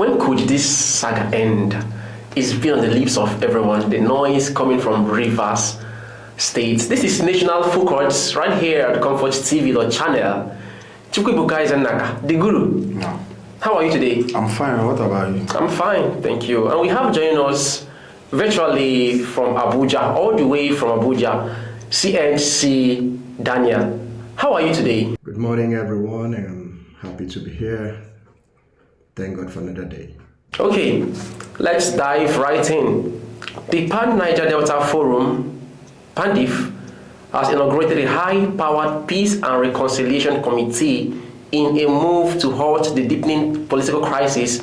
When could this saga end? It's been on the lips of everyone. The noise coming from Rivers State. This is National Focus right here at ComfortTV.channel. Chukwuebuka Izenaka, the Guru. No. How are you today? I'm fine. What about you? I'm fine, thank you. And we have joining us virtually from Abuja, all the way from Abuja, CNC Daniel. How are you today? Good morning, everyone. I'm happy to be here. Thank God for another day. Okay, let's dive right in. The Pan-Niger Delta Forum, PANDEF, has inaugurated a high-powered Peace and Reconciliation Committee in a move to halt the deepening political crisis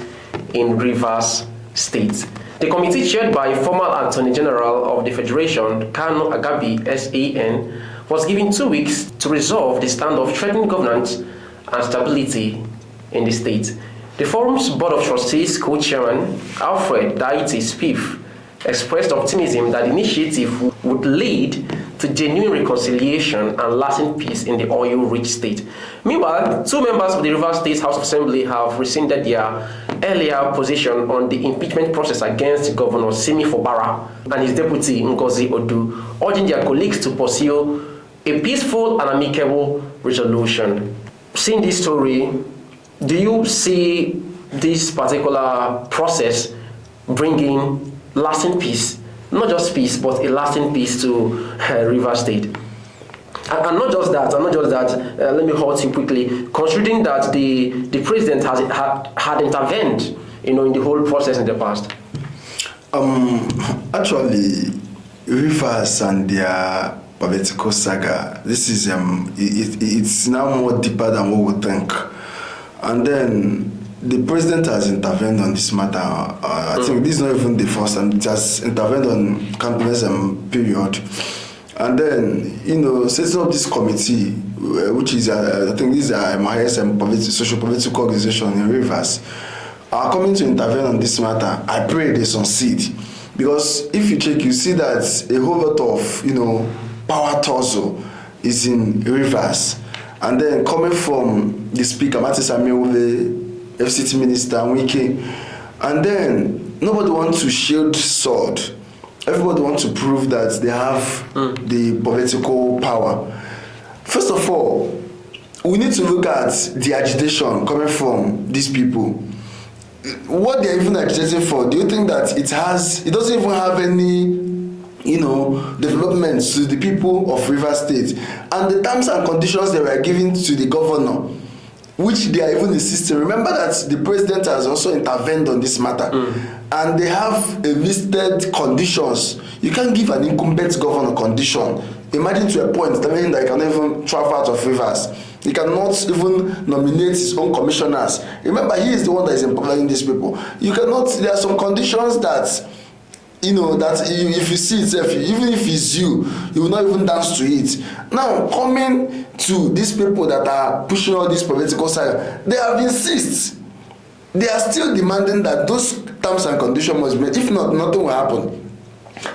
in Rivers State. The committee, chaired by former Attorney General of the Federation, Kano Agabi, SAN, was given 2 weeks to resolve the standoff threatening governance and stability in the state. The forum's Board of Trustees co-chairman, Alfred Daiti Spiff, expressed optimism that the initiative would lead to genuine reconciliation and lasting peace in the oil-rich state. Meanwhile, 2 members of the Rivers State House of Assembly have rescinded their earlier position on the impeachment process against Governor Simi Fubara and his deputy Ngozi Odu, urging their colleagues to pursue a peaceful and amicable resolution. Seeing this story, do you see this particular process bringing lasting peace? Not just peace, but a lasting peace to Rivers State. And not just that, let me halt you quickly. Considering that the president had intervened, in the whole process in the past. Actually, Rivers and their political saga, this is it's now more deeper than what we think. And then the president has intervened on this matter. I think this is not even the first time. It has intervened on campaigns period. And then, setting up this committee, which is, I think this is my highest social-political organization in Rivers, are coming to intervene on this matter. I pray they succeed. Because if you check, you see that a whole lot of, power tussle is in Rivers. And then coming from the speaker, Mattis Amiove, FCT Minister, Wike, and then nobody wants to shield sword. Everybody wants to prove that they have the political power. First of all, we need to look at the agitation coming from these people. What they're even agitating for, do you think that it doesn't even have any developments to the people of Rivers State? And the terms and conditions they were giving to the governor, which they are even insisting. Remember that the president has also intervened on this matter. And they have a listed conditions. You can't give an incumbent governor condition. Imagine to a point that means that he cannot even travel out of Rivers. He cannot even nominate his own commissioners. Remember, he is the one that is empowering these people. You cannot, there are some conditions that if you see itself, even if it's you will not even dance to it. Now, coming to these people that are pushing all this political side, they have insisted. They are still demanding that those terms and conditions must be met. If not, nothing will happen.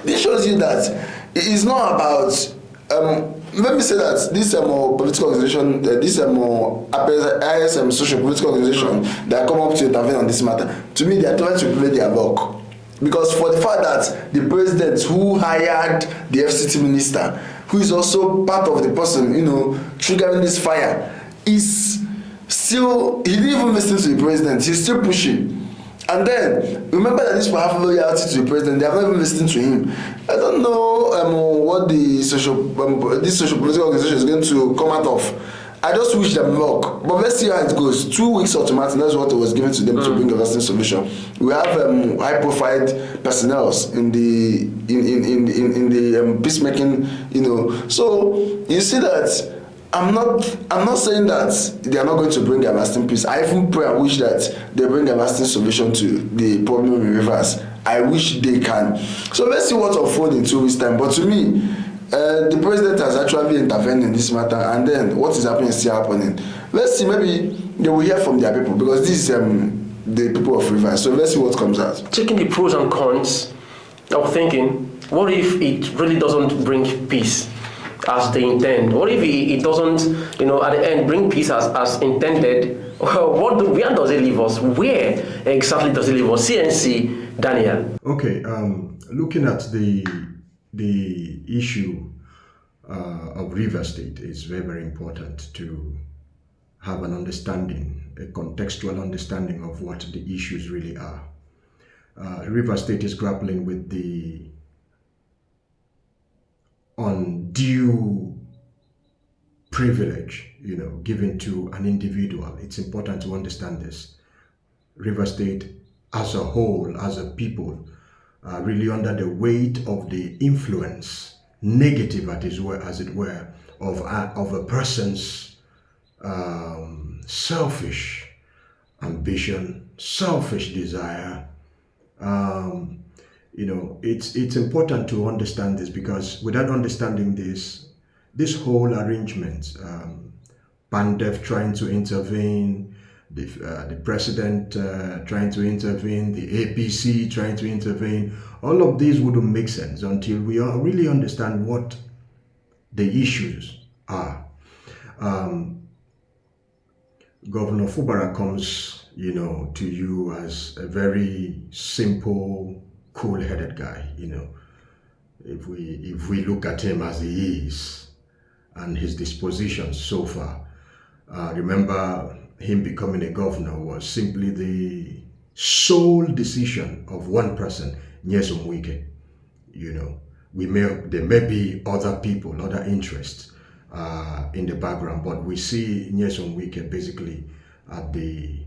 This shows you that it is not about, let me say that this political organization, this ISM social political organization that come up to intervene on this matter, to me, they are trying to play their luck. Because for the fact that the president who hired the FCT minister, who is also part of the person, triggering this fire, is still, he didn't even listen to the president, he's still pushing. And then, remember that these people have loyalty to the president, they have not even listened to him. I don't know what this social political organization is going to come out of. I just wish them luck, but let's see how it goes. 2 weeks ultimatum, that's what was given to them to bring a lasting solution. We have high-profile personnel in the peacemaking, So you see that I'm not saying that they are not going to bring a lasting peace. I even pray and wish that they bring a lasting solution to the problem in Rivers. I wish they can. So let's see what unfolds in 2 weeks' time. But to me, the president has actually intervened in this matter, and then what is happening is still happening. Let's see, maybe they will hear from their people, because this is the people of Rivers. So let's see what comes out. Checking the pros and cons, I was thinking, what if it really doesn't bring peace? as they intend? What if it doesn't, at the end bring peace as intended? Where does it leave us? Where exactly does it leave us? CNC, Daniel. Okay, looking at the issue of River State, is very, very important to have an understanding, a contextual understanding of what the issues really are. River State is grappling with the undue privilege, given to an individual. It's important to understand this. River State as a whole, as a people, are really under the weight of the influence, negative as it were, of a person's selfish ambition, selfish desire. It's important to understand this, because without understanding this whole arrangement, PANDEF trying to intervene, the president trying to intervene, the APC trying to intervene, all of these wouldn't make sense until we really understand what the issues are. Governor Fubara comes, to you as a very simple, cool-headed guy. If we look at him as he is and his dispositions so far, remember, him becoming a governor was simply the sole decision of one person, Nyesom Wike. There may be other people, other interests in the background, but we see Nyesom Wike basically at the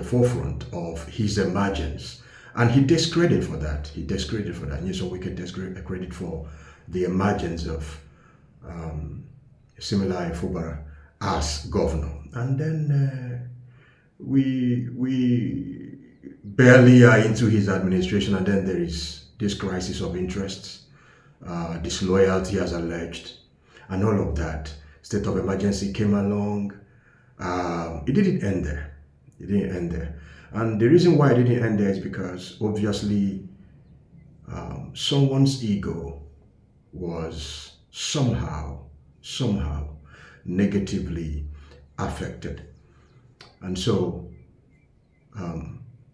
forefront of his emergence, and he takes credit for that. Nyesom Wike takes credit for the emergence of Similai Fubara as governor. And then we barely are into his administration, and then there is this crisis of interests, disloyalty as alleged, and all of that. State of emergency came along. It didn't end there. And the reason why it didn't end there is because obviously someone's ego was somehow negatively affected. And so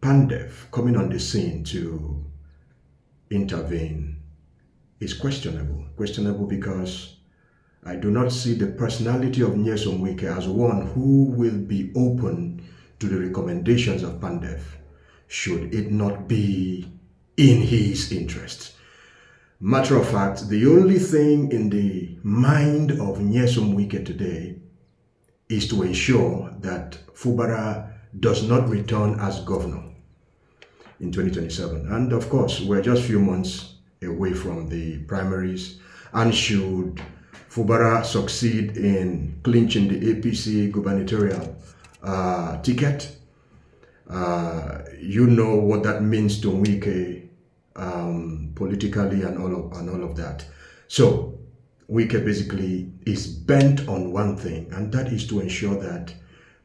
PANDEF coming on the scene to intervene is questionable because I do not see the personality of Nyesom Wike as one who will be open to the recommendations of PANDEF should it not be in his interest. Matter of fact, the only thing in the mind of Nyesom Wike today is to ensure that Fubara does not return as governor in 2027. And of course, we're just a few months away from the primaries, and should Fubara succeed in clinching the APC gubernatorial ticket, you know what that means to Wike politically and all of that. So Wike basically is bent on one thing, and that is to ensure that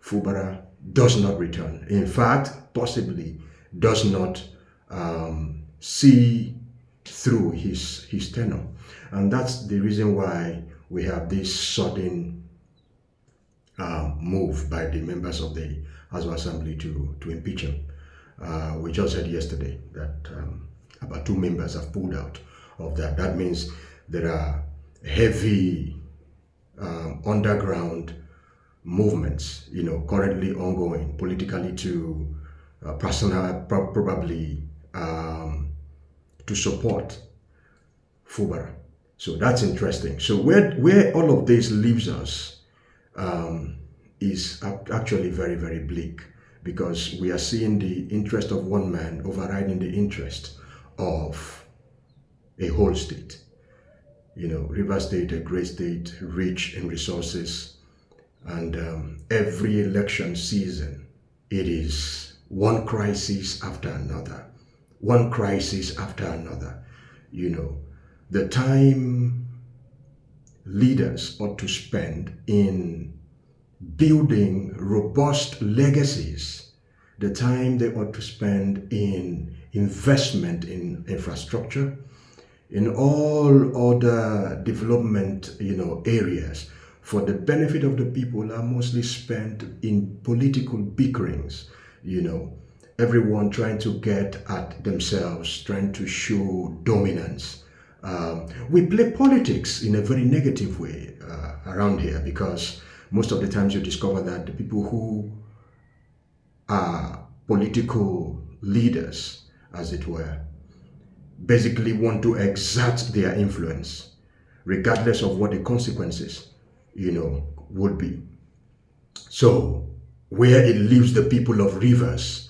Fubara does not return. In fact, possibly does not see through his tenure. And that's the reason why we have this sudden move by the members of the House of Assembly to impeach him. We just heard yesterday that about 2 members have pulled out of that. That means there are heavy underground movements, currently ongoing politically to probably to support Fubara. So that's interesting. So where all of this leaves us is actually very, very bleak, because we are seeing the interest of one man overriding the interest of a whole state. River State, a great state, rich in resources, and every election season, it is one crisis after another. The time leaders ought to spend in building robust legacies, the time they ought to spend in investment in infrastructure, in all other development, areas for the benefit of the people are mostly spent in political bickerings, everyone trying to get at themselves, trying to show dominance. We play politics in a very negative way around here, because most of the times you discover that the people who are political leaders, as it were, basically want to exert their influence, regardless of what the consequences, would be. So, where it leaves the people of Rivers,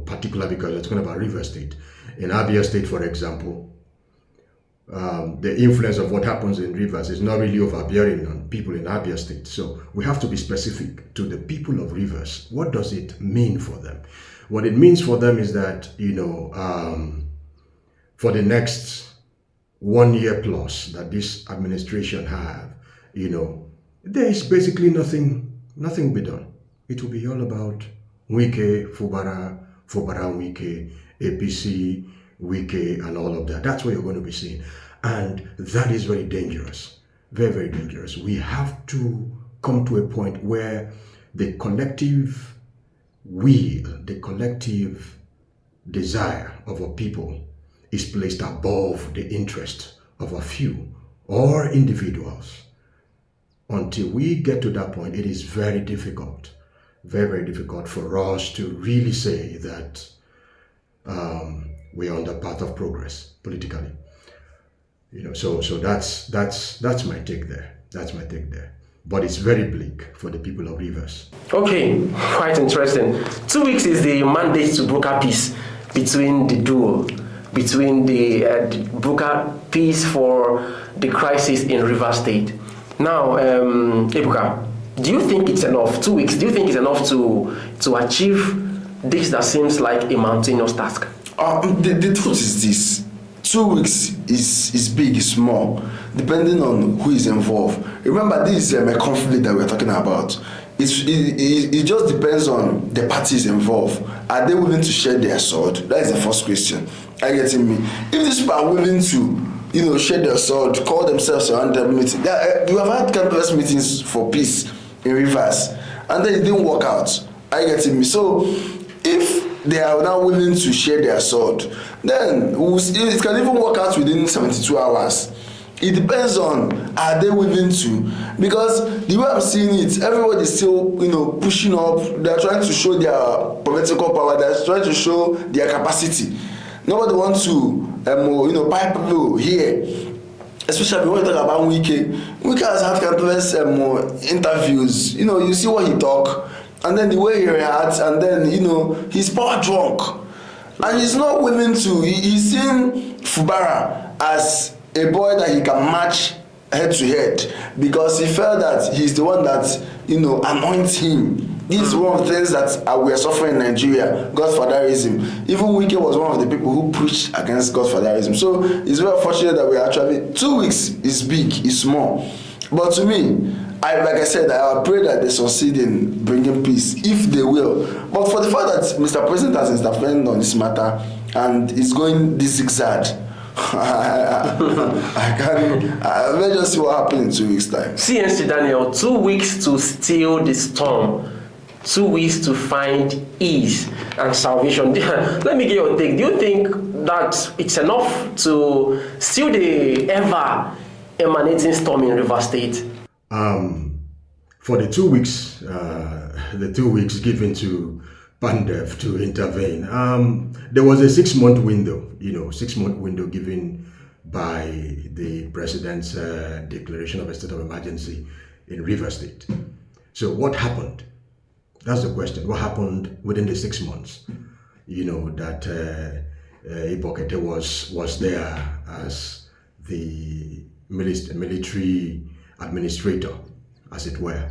particularly because we're talking about River State. In Abia State, for example, the influence of what happens in Rivers is not really overbearing on people in Abia State. So we have to be specific to the people of Rivers. What does it mean for them? What it means for them is that, for the next 1 year plus that this administration have, there is basically nothing will be done. It will be all about Wike, Fubara, Wike, APC, Wike, and all of that. That's what you're going to be seeing. And that is very dangerous. Very, very dangerous. We have to come to a point where the collective will, the collective desire of a people is placed above the interest of a few or individuals. Until we get to that point, it is very difficult, very, very difficult for us to really say that we are on the path of progress politically. So that's my take there. That's my take there. But it's very bleak for the people of Rivers. Okay, quite interesting. 2 weeks is the mandate to broker peace between the duo, between the broker peace for the crisis in River State. Now, Ebuka, do you think it's enough? 2 weeks, do you think it's enough to achieve this that seems like a mountainous task? The truth is this. 2 weeks is big, is small, depending on who is involved. Remember, this is a conflict that we're talking about. It just depends on the parties involved. Are they willing to share their sword? That is the first question. Are you getting me? If these people are willing to, share their sword, call themselves around the meeting. You have had campus meetings for peace in Rivers, and then it didn't work out. Are you getting me? So, if they are now willing to share their sword, then it can even work out within 72 hours. It depends on, are they willing to? Because the way I'm seeing it, everybody is still, pushing up. They're trying to show their political power. They're trying to show their capacity. Nobody wants to, pipe low here. Especially when we talk about Wike. Wike has had countless interviews. You see what he talk, and then the way he reacts, and then he's power drunk, and he's not willing to. He's seen Fubara as a boy that he can match head to head, because he felt that he's the one that anoints him. This is one of the things that we are suffering in Nigeria, Godfatherism. Even Wike was one of the people who preached against Godfatherism. So it's very fortunate that we actually 2 weeks is big, is small, but to me, like I said, I pray that they succeed in bringing peace, if they will. But for the fact that Mr. President has intervened on this matter and is going this zigzag, I can't. Let's just see what happens in 2 weeks' time. CNC Daniel, 2 weeks to still the storm, 2 weeks to find ease and salvation. Let me get your take. Do you think that it's enough to still the ever emanating storm in River State? For the 2 weeks, given to PANDEF to intervene, there was a 6-month window, 6-month window given by the president's declaration of a state of emergency in River State. So what happened? That's the question. What happened within the 6 months? That Ibokete was there as the military administrator, as it were.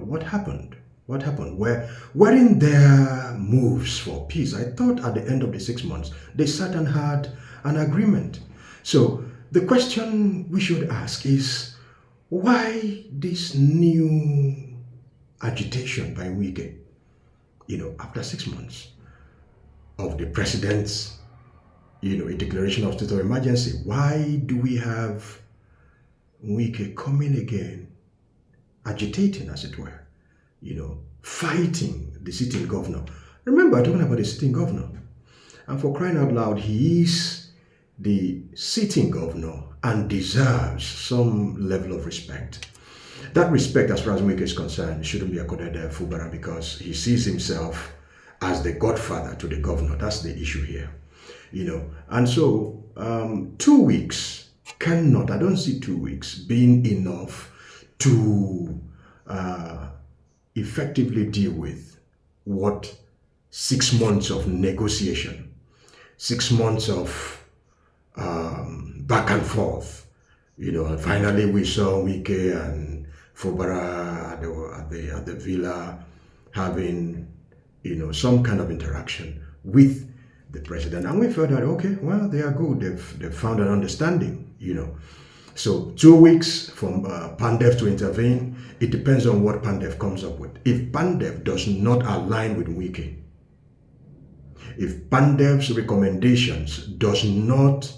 What happened? What happened? Weren't there moves for peace? I thought at the end of the 6 months, they sat and had an agreement. So the question we should ask is, why this new agitation by Wike, after 6 months of the president's a declaration of state of emergency. Why do we have Wike coming again, agitating, as it were, fighting the sitting governor? Remember, talking about the sitting governor. And for crying out loud, he is the sitting governor and deserves some level of respect. That respect, as far as Wike is concerned, shouldn't be accorded to Fubara because he sees himself as the godfather to the governor. That's the issue here, And so 2 weeks cannot, I don't see 2 weeks being enough to effectively deal with what 6 months of negotiation, 6 months of back and forth, and finally we saw Wike and Fubara at the villa having, some kind of interaction with the president. And we felt that, okay, well, they are good. They've found an understanding, So 2 weeks from PANDEF to intervene, it depends on what PANDEF comes up with. If PANDEF does not align with Wike, if PANDEF's recommendations does not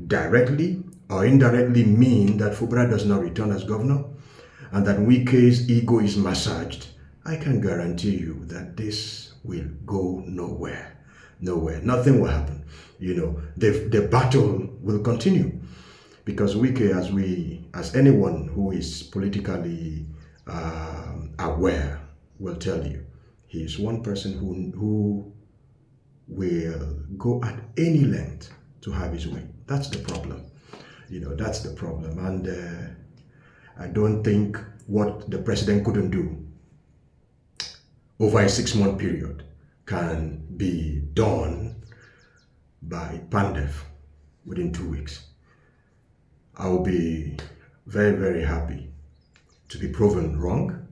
directly or indirectly mean that Fubara does not return as governor and that Wike's ego is massaged, I can guarantee you that this will go nowhere. Nowhere. Nothing will happen. The battle will continue because Wike, as anyone who is politically aware will tell you, he is one person who will go at any length to have his way. That's the problem. That's the problem. And I don't think what the president couldn't do over a 6-month period can be done by PANDEF within 2 weeks. I will be very, very happy to be proven wrong,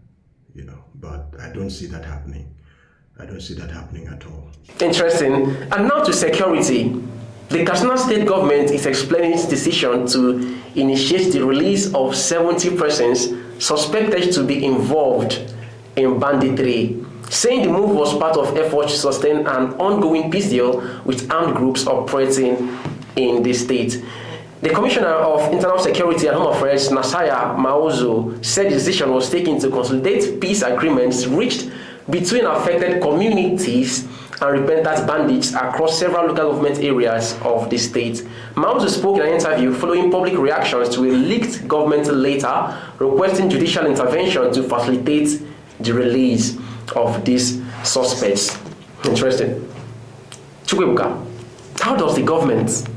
but I don't see that happening. I don't see that happening at all. Interesting. And now to security. The Katsina state government is explaining its decision to initiate the release of 70 persons suspected to be involved in banditry, saying the move was part of efforts to sustain an ongoing peace deal with armed groups operating in the state. The Commissioner of Internal Security and Home Affairs, Nasaya Maozo, said the decision was taken to consolidate peace agreements reached between affected communities and repentant bandits across several local government areas of the state. Maozo spoke in an interview following public reactions to a leaked government letter requesting judicial intervention to facilitate the release of these suspects. Interesting. Chukwuebuka, how does the government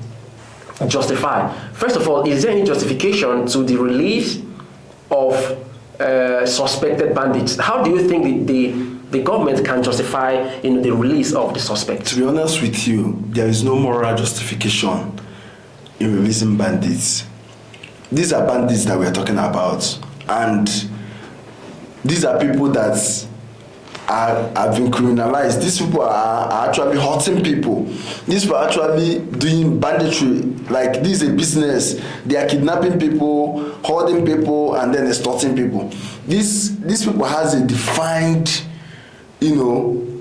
justify? First of all, is there any justification to the release of suspected bandits? How do you think the government can justify the release of the suspects? To be honest with you, there is no moral justification in releasing bandits. These are bandits that we are talking about, and these are people that have been criminalized. These people are actually hurting people. These people are actually doing banditry. Like, this is a business. They are kidnapping people, holding people, and then extorting people. These people has a defined,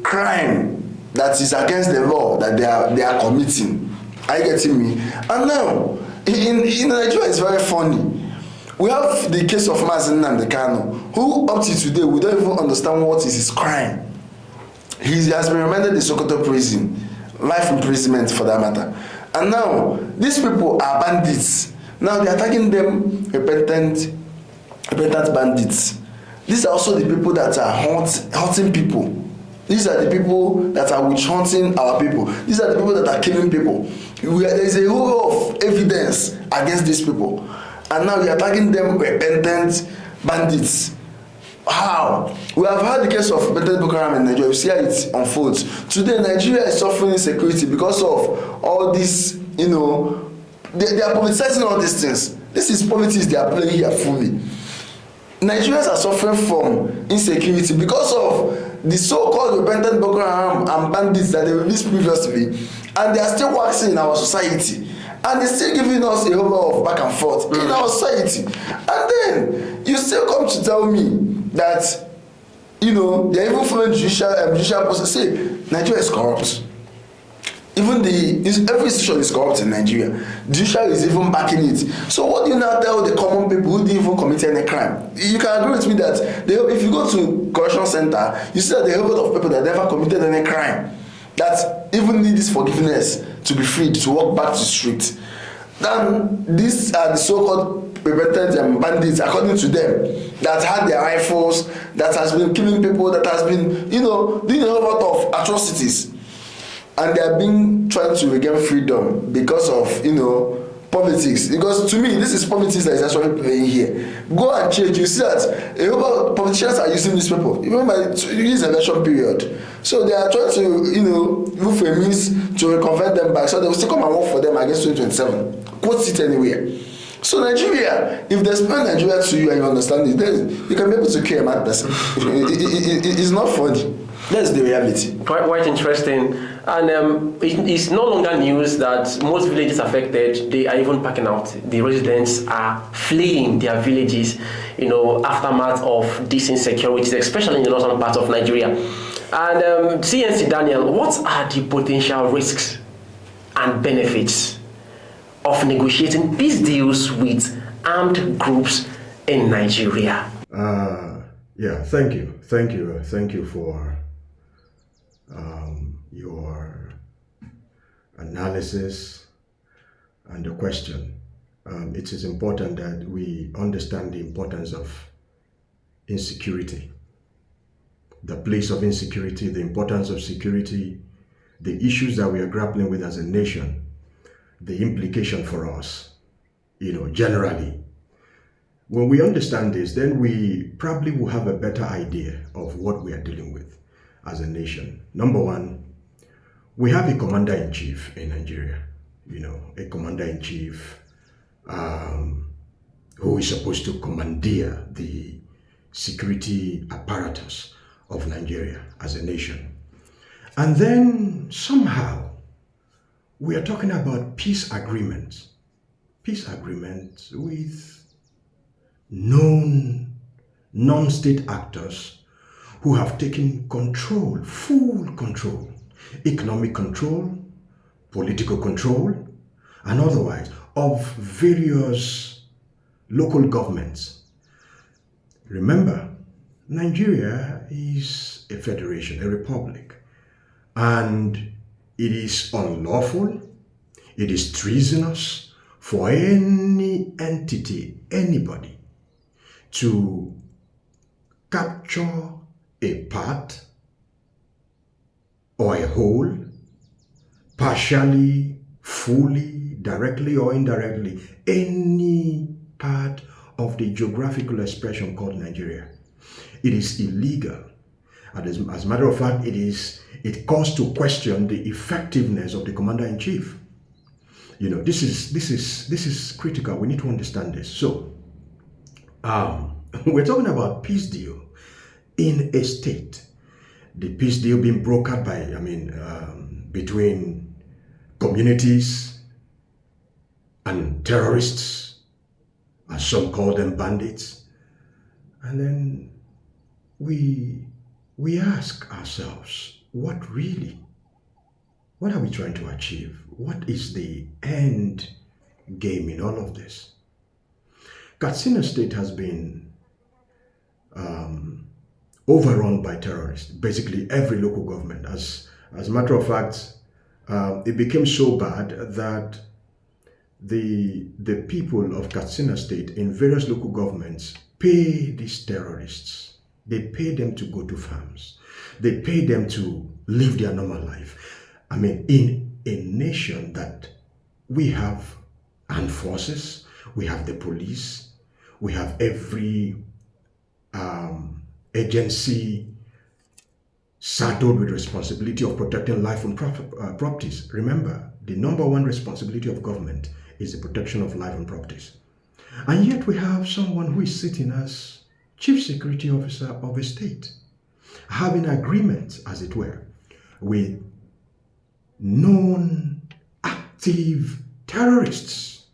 crime that is against the law that they are committing. Are you getting me? And now, in Nigeria, it's very funny. We have the case of Mazi Nnamdi Kanu, who up to today we don't even understand what is his crime. He has been remanded in Sokoto prison, life imprisonment for that matter. And now these people are bandits. Now they are attacking them repentant bandits. These are also the people that are hunting people. These are the people that are witch hunting our people. These are the people that are killing people. There is a whole of evidence against these people. And now we are attacking them repentant bandits. How? We have had the case of repentant Boko Haram in Nigeria. You see how it unfolds. Today, Nigeria is suffering insecurity because of all this, they are politicizing all these things. This is politics they are playing here fully. Nigerians are suffering from insecurity because of the so-called repentant Boko Haram and bandits that they released previously, and they are still waxing in our society. And they're still giving us a whole lot of back and forth in our society. And then you still come to tell me that, they're even following judicial process. Say, Nigeria is corrupt. Even every institution is corrupt in Nigeria. The judiciary is even backing it. So what do you now tell the common people who didn't even commit any crime? You can agree with me that if you go to correction center, you see that there are a lot of people that never committed any crime that even need this forgiveness to be freed to walk back to the street. Then these are the so-called repentant bandits, according to them, that had their rifles, that has been killing people, that has been, doing a whole lot of atrocities. And they are being trying to regain freedom because of politics. Because to me, this is politics that is actually playing here. Go and change. You see that a lot of politicians are using this people, even by this election period. So they are trying to look for a means to reconvert them back, so they will still come and work for them against 2027. Quote it anywhere. So Nigeria, if they explain Nigeria to you and you understand it, then you can be able to kill a mad person. It's not funny. That's the reality. Quite interesting. And it's no longer news that most villages affected, they are even packing out. The residents are fleeing their villages, aftermath of these insecurities, especially in the northern part of Nigeria. And CNC Daniel, what are the potential risks and benefits of negotiating peace deals with armed groups in Nigeria? Thank you for your analysis and the question. It is important that we understand the importance of insecurity, the place of insecurity, the importance of security, the issues that we are grappling with as a nation, the implication for us, generally. When we understand this, then we probably will have a better idea of what we are dealing with as a nation. Number one, we have a commander-in-chief in Nigeria, a commander-in-chief who is supposed to commandeer the security apparatus of Nigeria as a nation. And then somehow we are talking about peace agreements with known non-state actors who have taken control, full control, economic control, political control, and otherwise, of various local governments. Remember, Nigeria is a federation, a republic, and it is unlawful, it is treasonous for any entity, anybody, to capture a part or a whole, partially, fully, directly or indirectly, any part of the geographical expression called Nigeria. It is illegal. And as a matter of fact, it calls to question the effectiveness of the commander-in-chief. This is critical. We need to understand this. So, we're talking about peace deal in a state. The peace deal being brokered between communities and terrorists, as some call them bandits. And then we ask ourselves, what are we trying to achieve? What is the end game in all of this? Katsina State has been overrun by terrorists, basically every local government. As a matter of fact, it became so bad that the people of Katsina State in various local governments pay these terrorists. They pay them to go to farms. They pay them to live their normal life. In a nation that we have armed forces, we have the police, we have every agency saddled with responsibility of protecting life and properties. Remember, the number one responsibility of government is the protection of life and properties. And yet we have someone who is sitting as chief security officer of a state, having agreements, as it were, with known active terrorists.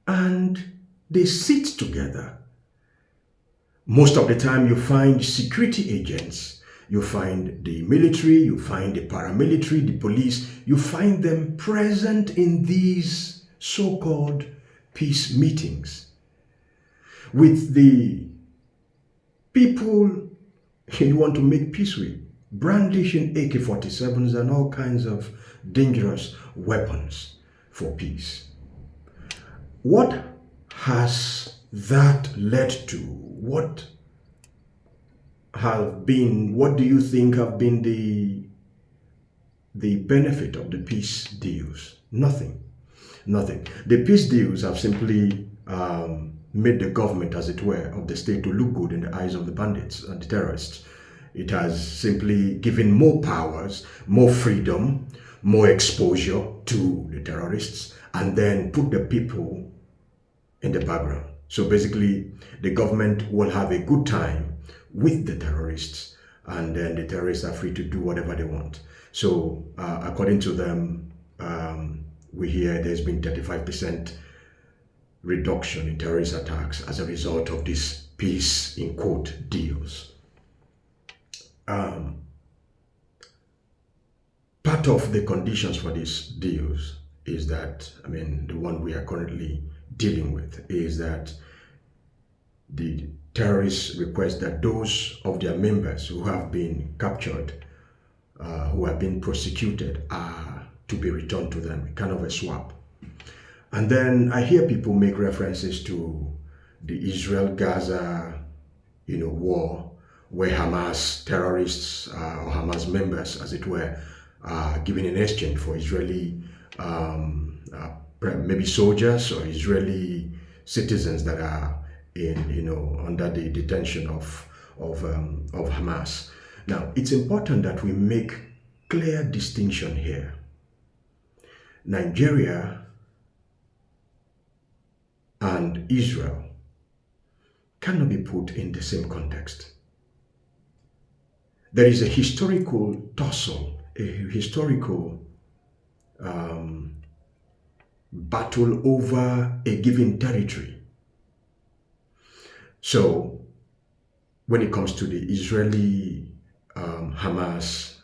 And they sit together. Most of the time you find security agents You find the military, you find the paramilitary, the police, you find them present in these so-called peace meetings with the people you want to make peace with, brandishing AK-47s and all kinds of dangerous weapons for peace. What has that led to? What do you think have been the benefit of the peace deals? Nothing. The peace deals have simply made the government, as it were, of the state to look good in the eyes of the bandits and the terrorists. It has simply given more powers, more freedom, more exposure to the terrorists, and then put the people in the background. So basically, the government will have a good time with the terrorists, and then the terrorists are free to do whatever they want. So according to them, we hear there's been 35% reduction in terrorist attacks as a result of these peace, in quote, deals. Part of the conditions for these deals is that, the one we are currently dealing with is that the terrorists request that those of their members who have been captured, who have been prosecuted, are to be returned to them, kind of a swap. And then I hear people make references to the Israel-Gaza, war, where Hamas terrorists or Hamas members, as it were, are given in exchange for Israeli maybe soldiers or Israeli citizens that are under the detention of Hamas. Now, it's important that we make clear distinction here. Nigeria and Israel cannot be put in the same context. There is a historical tussle, a historical battle over a given territory. So, when it comes to the Israeli Hamas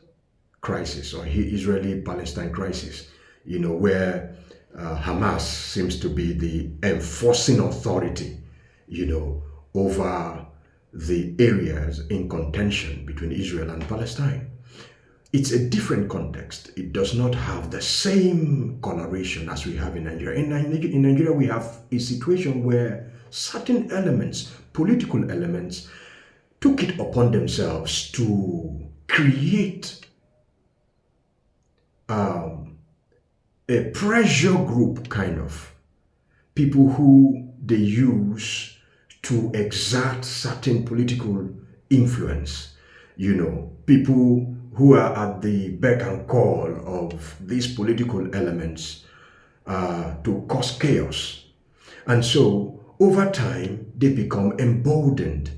crisis or Israeli-Palestine crisis, where Hamas seems to be the enforcing authority, over the areas in contention between Israel and Palestine. It's a different context. It does not have the same coloration as we have in Nigeria. In Nigeria, we have a situation where certain elements, political elements, took it upon themselves to create a pressure group, kind of people who they use to exert certain political influence, people who are at the beck and call of these political elements to cause chaos. And so over time, they become emboldened.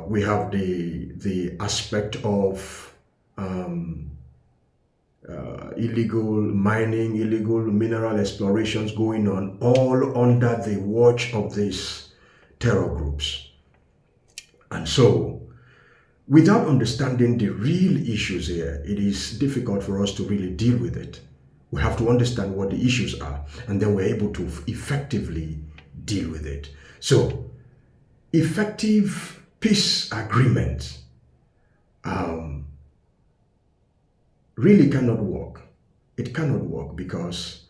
We have the aspect of illegal mining, illegal mineral explorations going on, all under the watch of these terror groups. And so, without understanding the real issues here, it is difficult for us to really deal with it. We have to understand what the issues are, and then we're able to effectively deal with it. So, effective peace agreements really cannot work. It cannot work because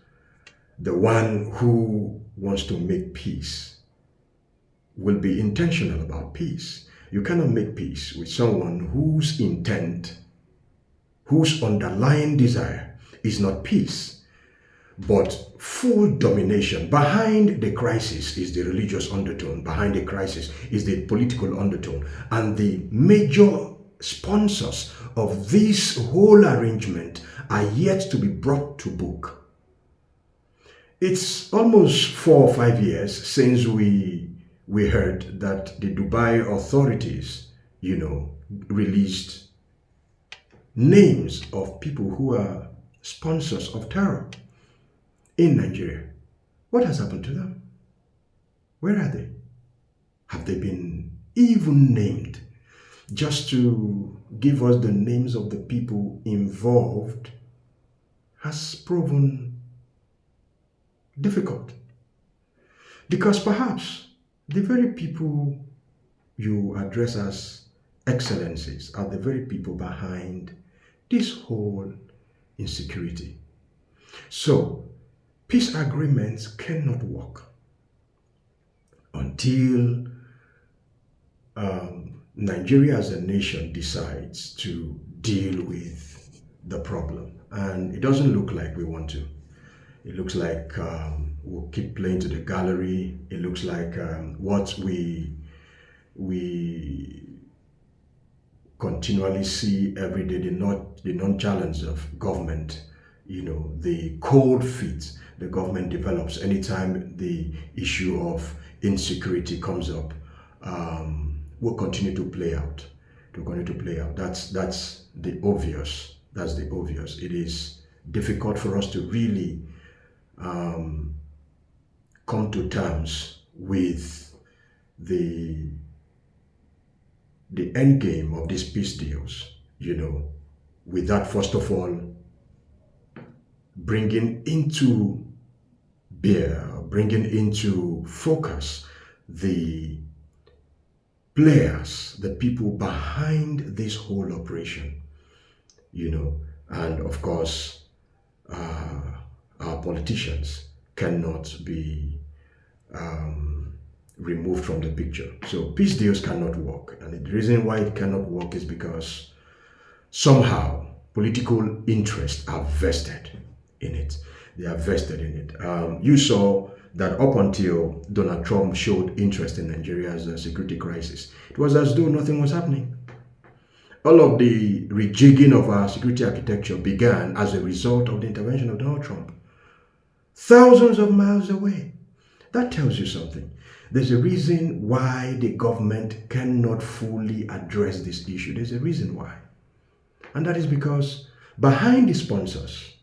the one who wants to make peace will be intentional about peace. You cannot make peace with someone whose intent, whose underlying desire is not peace, but full domination. Behind the crisis is the religious undertone. Behind the crisis is the political undertone. And the major sponsors of this whole arrangement are yet to be brought to book. It's almost 4 or 5 years since we heard that the Dubai authorities, released names of people who are sponsors of terror in Nigeria. What has happened to them? Where are they? Have they been even named? just to give us the names of the people involved has proven difficult. Because perhaps the very people you address as excellencies are the very people behind this whole insecurity. So, peace agreements cannot work until Nigeria as a nation decides to deal with the problem. And it doesn't look like we want to. It looks like we'll keep playing to the gallery. It looks like what we continually see every day, the non-challenge of government, the cold feet the government develops anytime the issue of insecurity comes up, will continue to play out. That's the obvious. That's the obvious. It is difficult for us to really come to terms with the end game of these peace deals, without first of all bringing into focus the players, the people behind this whole operation, and of course our politicians cannot be removed from the picture. So peace deals cannot work, and the reason why it cannot work is because somehow political interests are vested in it. They are vested in it. You saw that up until Donald Trump showed interest in Nigeria's security crisis, it was as though nothing was happening. All of the rejigging of our security architecture began as a result of the intervention of Donald Trump, thousands of miles away. That tells you something. There's a reason why the government cannot fully address this issue. There's a reason why. And that is because behind the sponsors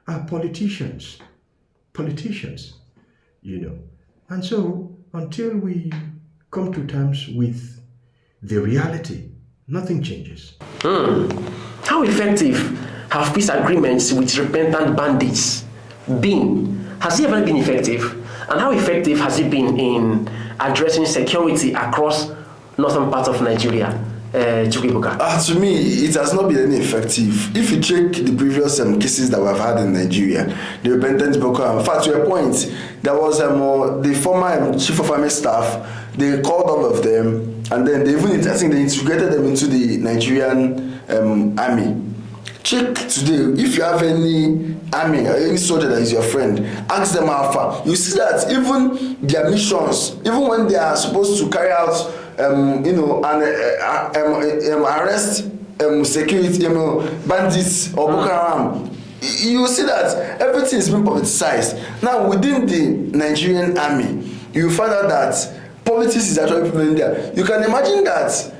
are politicians, And so until we come to terms with the reality, nothing changes. How effective have peace agreements with repentant bandits been? Has it ever been effective? And how effective has it been in addressing security across northern parts of Nigeria? To me, it has not been any effective. If you check the previous cases that we've had in Nigeria, the repentant Boko Haram, in fact, to a point, there was the former chief of army staff, they called all of them, and then they integrated them into the Nigerian army. Check today, if you have any army or any soldier that is your friend, ask them how far. You see that even their missions, even when they are supposed to carry out arrest security bandits or Boko Haram, you see that everything is being politicized. Now within the Nigerian army, you find out that politics is actually people in there. You can imagine that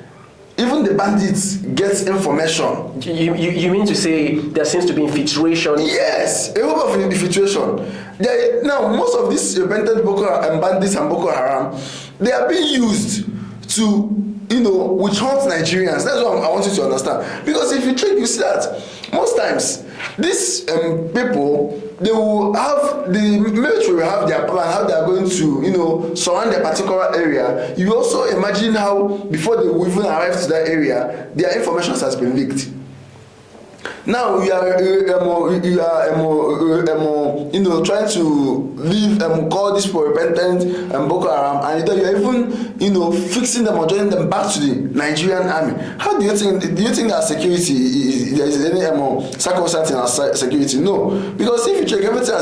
even the bandits get information. You mean to say there seems to be infiltration? Yes, a lot of infiltration. Now most of these repentant bandits and Boko Haram, they are being used to witch hunt Nigerians. That's what I want you to understand. Because if you check, you see that most times these people, they will have the military will have their plan how they are going to surround a particular area. You also imagine how before they will even arrive to that area, their information has been leaked. Now you are trying to leave call this for repentant Boko Haram, and you are even fixing them or joining them back to the Nigerian army. How do you think that security there is any circumstance in our security? No, because if you check everything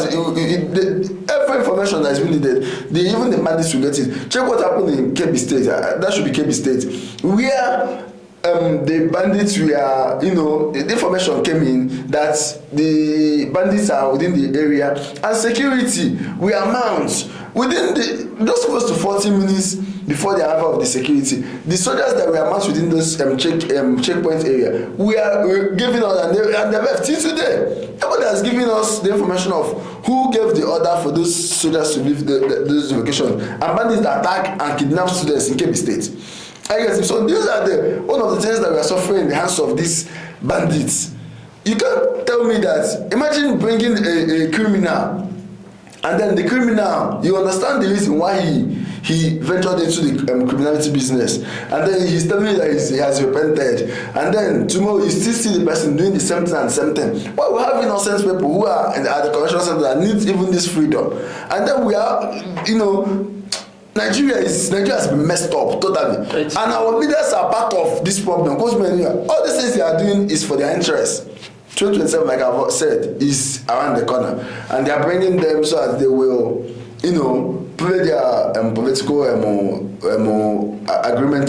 every information that is being needed, even the bandits will get it. Check what happened in Kebbi State. That should be Kebbi State, where the bandits were, the information came in that the bandits are within the area, and security were mounted within just close to 40 minutes before the arrival of the security. The soldiers that were mounted within those checkpoint area were giving us, and they left till today. Everybody has given us the information of who gave the order for those soldiers to leave those locations, and bandits attack and kidnap students in Kebbi State. I guess so. These are one of the things that we are suffering in the hands of these bandits. You can't tell me that. Imagine bringing a criminal, and then the criminal, you understand the reason why he ventured into the criminality business, and then he's telling you that he has repented, and then tomorrow you still see the person doing the same thing and the same thing. Why we have innocent people who are at the correctional center that need even this freedom, and then we are, Nigeria has been messed up totally, and our leaders are part of this problem because all these things they are doing is for their interest. 2027, like I've said, is around the corner, and they are bringing them so that they will, play their political agreement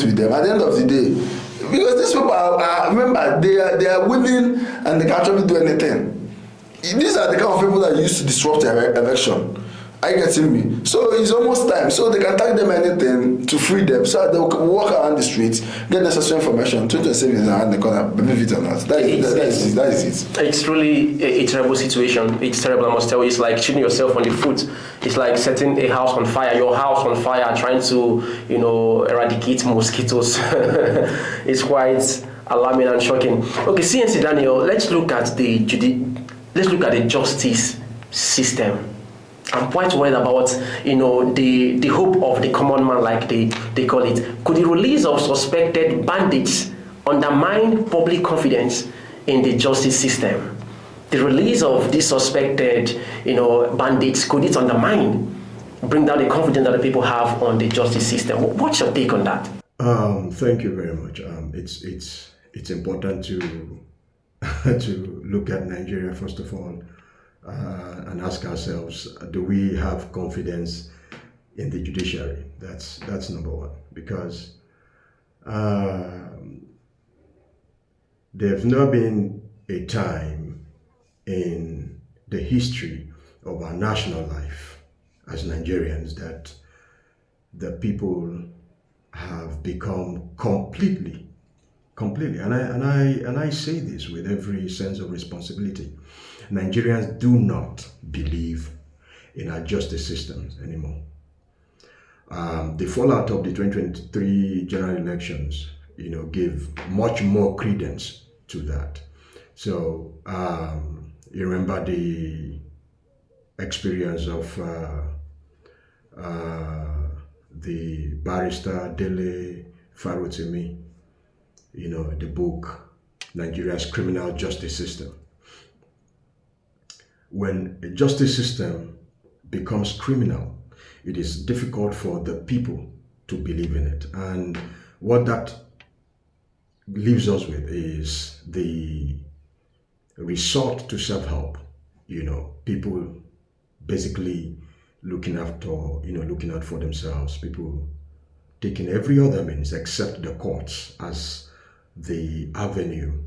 with them. At the end of the day, because these people remember, they are willing and they can actually do anything. These are the kind of people that used to disrupt their election. Are you getting me? So it's almost time. So they can tag them anything to free them so that they can walk around the streets, get necessary information. 2027 is around the corner, believe it or not. That is it. It's truly a terrible situation. It's terrible, I must tell you. It's like shooting yourself on the foot. It's like setting a house on fire, your house on fire, trying to, eradicate mosquitoes. It's quite alarming and shocking. Okay, CNC Daniel, let's look at the justice system. I'm quite worried about, the hope of the common man, like they call it. Could the release of suspected bandits undermine public confidence in the justice system? The release of these suspected, bandits, could it bring down the confidence that the people have on the justice system? What's your take on that? Thank you very much. It's important to to look at Nigeria first of all. And ask ourselves, do we have confidence in the judiciary? That's number one, because there's not been a time in the history of our national life as Nigerians that the people have become completely, and I say this with every sense of responsibility. Nigerians do not believe in our justice systems anymore. The fallout of the 2023 general elections, gave much more credence to that. So you remember the experience of the barrister Dele Farotimi, the book Nigeria's Criminal Justice System. When a justice system becomes criminal, it is difficult for the people to believe in it. And what that leaves us with is the resort to self-help. People basically looking out for themselves, people taking every other means except the courts as the avenue,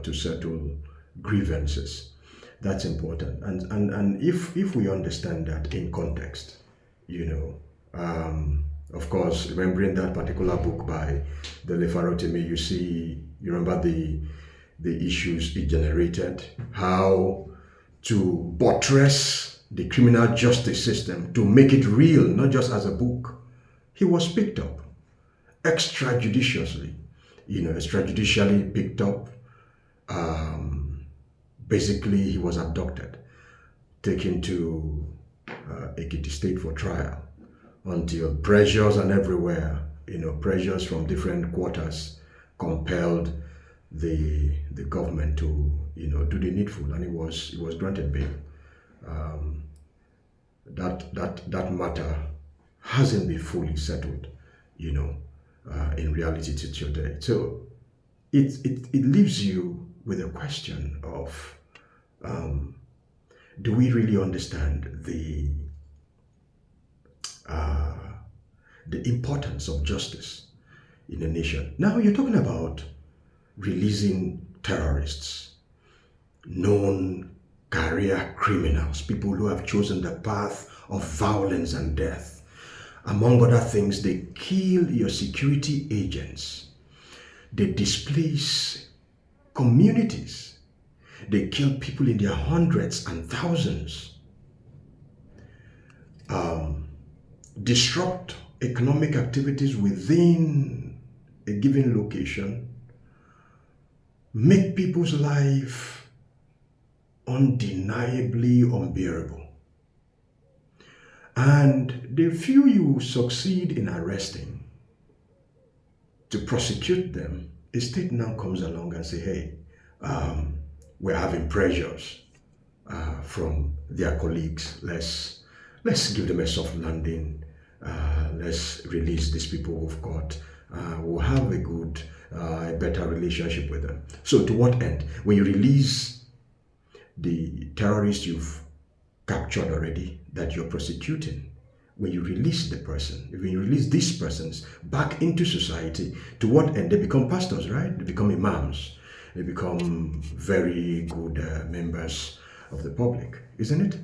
to settle grievances. That's important, and if we understand that in context, of course, remembering that particular book by Dele Farotimi, you remember the issues it generated, how to buttress the criminal justice system to make it real, not just as a book. He was picked up extrajudicially, extrajudicially picked up. Basically, he was abducted, taken to Ekiti State for trial, until pressures and everywhere, pressures from different quarters compelled the government to, do the needful, and he was granted bail. That matter hasn't been fully settled, in reality to today. So it leaves you with a question of, do we really understand the importance of justice in a nation? Now you're talking about releasing terrorists, known career criminals, people who have chosen the path of violence and death. Among other things, they kill your security agents. They displace communities. They kill people in their hundreds and thousands. Disrupt economic activities within a given location make people's life undeniably unbearable. And the few you succeed in arresting to prosecute them, the state now comes along and say, hey, we're having pressures from their colleagues. Let's give them a soft landing. Let's release these people we've got. We'll have a better relationship with them. So to what end? When you release the terrorists you've captured already, that you're prosecuting, when you release the person, when you release these persons back into society, to what end? They become pastors, right? They become imams. They become very good members of the public, isn't it?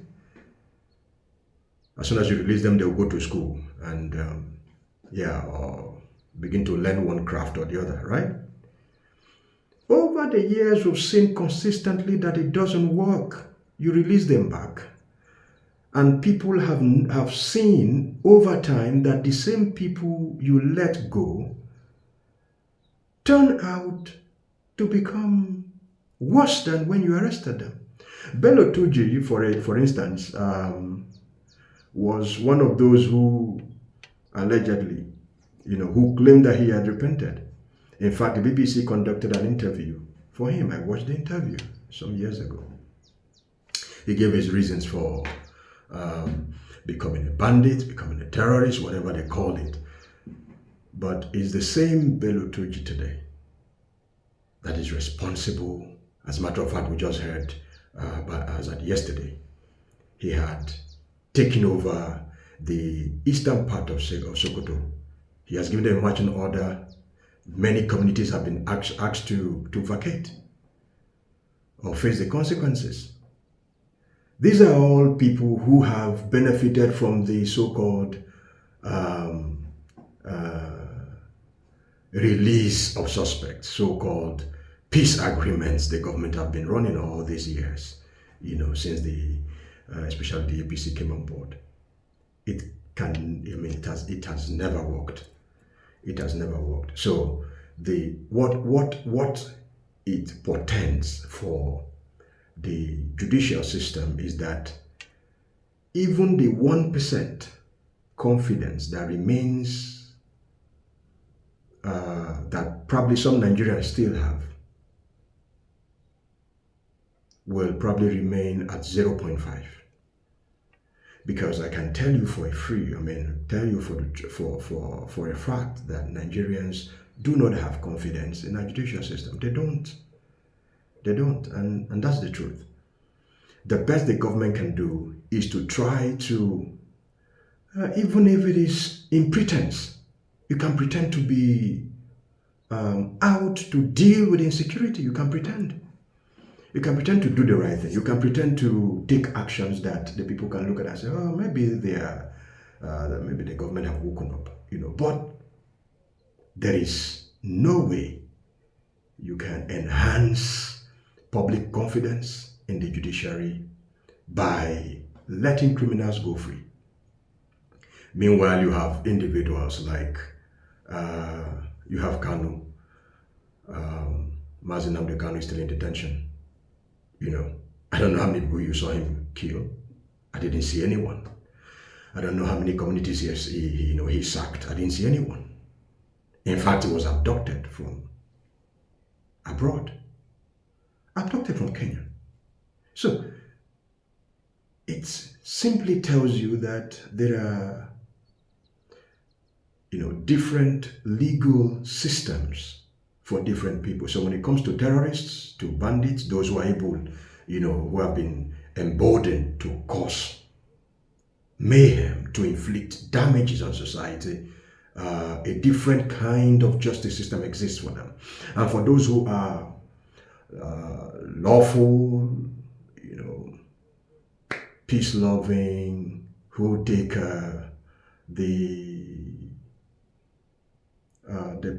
As soon as you release them, they'll go to school and or begin to learn one craft or the other, right? Over the years, we've seen consistently that it doesn't work. You release them back. And people have seen over time that the same people you let go turn out to become worse than when you arrested them. Bello Tuji, for instance, was one of those who allegedly, who claimed that he had repented. In fact, the BBC conducted an interview for him. I watched the interview some years ago. He gave his reasons for becoming a bandit, becoming a terrorist, whatever they call it. But it's the same Bello Tuji today that is responsible. As a matter of fact, we just heard as at yesterday, he had taken over the eastern part of Sokoto. He has given them a marching order. Many communities have been asked to vacate or face the consequences. These are all people who have benefited from the so-called release of suspects, so-called peace agreements the government have been running all these years, since especially the APC came on board. It has never worked. It has never worked. So what it portends for the judicial system is that even the 1% confidence that remains, that probably some Nigerians still have, will probably remain at 0.5. Because I can tell you for a fact that Nigerians do not have confidence in our judicial system. They don't. And that's the truth. The best the government can do is to try to, even if it is in pretense, you can pretend to be out to deal with insecurity. You can pretend. You can pretend to do the right thing. You can pretend to take actions that the people can look at and say, oh, maybe maybe the government have woken up, But there is no way you can enhance public confidence in the judiciary by letting criminals go free. Meanwhile, you have individuals like, you have Kanu, Mazi Nnamdi Kanu is still in detention. I don't know how many people you saw him kill. I didn't see anyone. I don't know how many communities he sacked. I didn't see anyone. In fact, he was abducted from abroad. Abducted from Kenya. So, it simply tells you that there are, different legal systems for different people. So when it comes to terrorists, to bandits, those who are able, who have been emboldened to cause mayhem, to inflict damages on society, a different kind of justice system exists for them. And for those who are lawful, peace-loving, who take the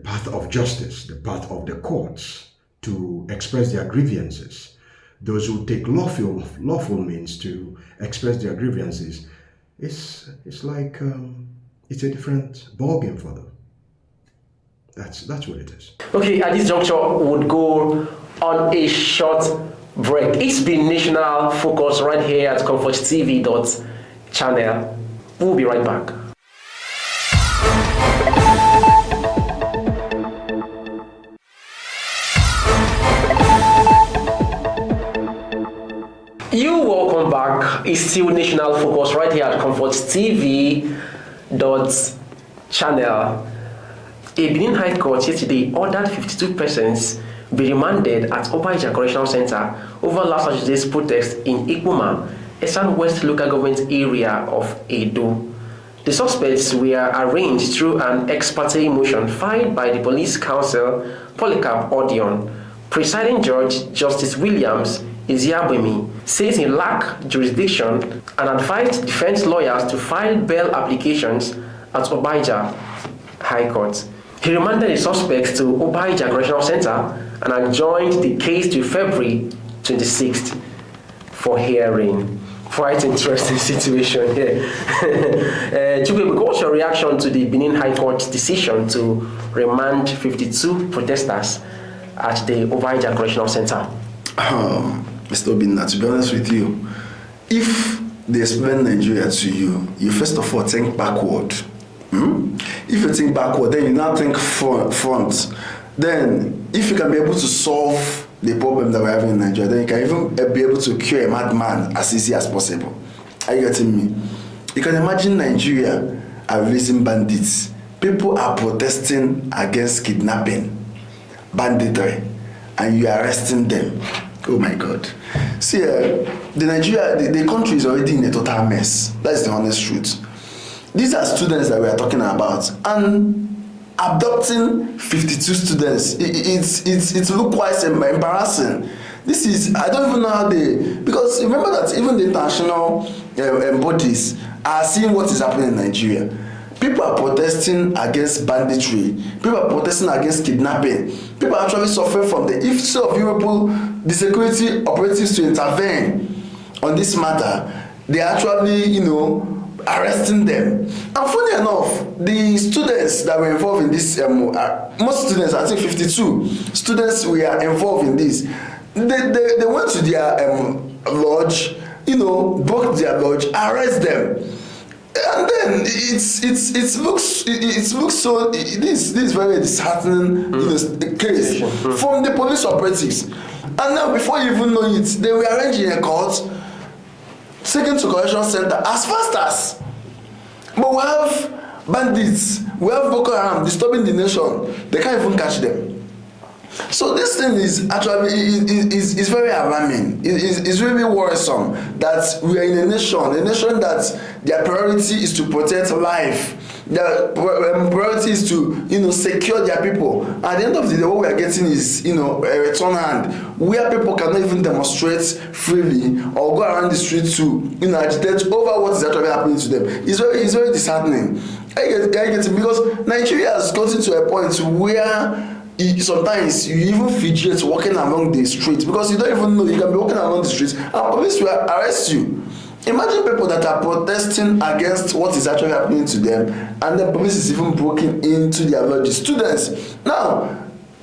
path of justice, the path of the courts to express their grievances. Those who take lawful means to express their grievances, it's like it's a different ballgame for them. That's what it is. Okay, at this juncture, we would go on a short break. It's been National Focus right here at ComfortTV.channel. We'll be right back. Welcome back. It's still National Focus right here at ComfortTV.channel. A Benin High Court yesterday ordered 52 persons be remanded at Obaija Correctional Center over last Saturday's protest in Ikpoma, a southwest local government area of Edo. The suspects were arraigned through an ex parte motion filed by the Police Counsel Polycarp Odion. Presiding Judge Justice Williams Iziabemi says he lacked jurisdiction and advised defense lawyers to file bail applications at Obaija High Court. He remanded the suspects to Obaija Correctional Center and adjourned the case to February 26th for hearing. Quite interesting situation here. Chukwu, what's your reaction to the Benin High Court's decision to remand 52 protesters at the Obaija Correctional Center? Mr. Obinna, to be honest with you, if they explain Nigeria to you, you first of all think backward. If you think backward, then you now think front. Then, if you can be able to solve the problem that we're having in Nigeria, then you can even be able to cure a madman as easy as possible. Are you getting me? You can imagine Nigeria are releasing bandits. People are protesting against kidnapping, banditry, and you are arresting them. Oh my God. See, the country is already in a total mess. That's the honest truth. These are students that we are talking about, and abducting 52 students, it looks quite embarrassing. This is, I don't even know how because remember that even the international bodies are seeing what is happening in Nigeria. People are protesting against banditry. People are protesting against kidnapping. People are actually suffering from the efforts of Europe, the security operatives to intervene on this matter. They are actually, arresting them. And funny enough, the students that were involved in this, most students, I think 52 students were involved in this. They went to their lodge, broke their lodge, arrest them. And then it looks so this very disheartening case from the police operatives. And now before you even know it, they were arranged in a court, taken to correctional center as fast as. But we have bandits, we have Boko Haram disturbing the nation. They can't even catch them. So this thing is actually is very alarming. It's really worrisome that we are in a nation that their priority is to protect life. Their priority is to secure their people. At the end of the day, what we are getting is a return hand where people cannot even demonstrate freely or go around the street to agitate over what is actually happening to them. It's very disheartening. I get it because Nigeria has gotten to a point where sometimes you even fidget walking along the streets because you don't even know you can be walking along the streets and police will arrest you. Imagine people that are protesting against what is actually happening to them, and the police is even breaking into their lodges. Students, now,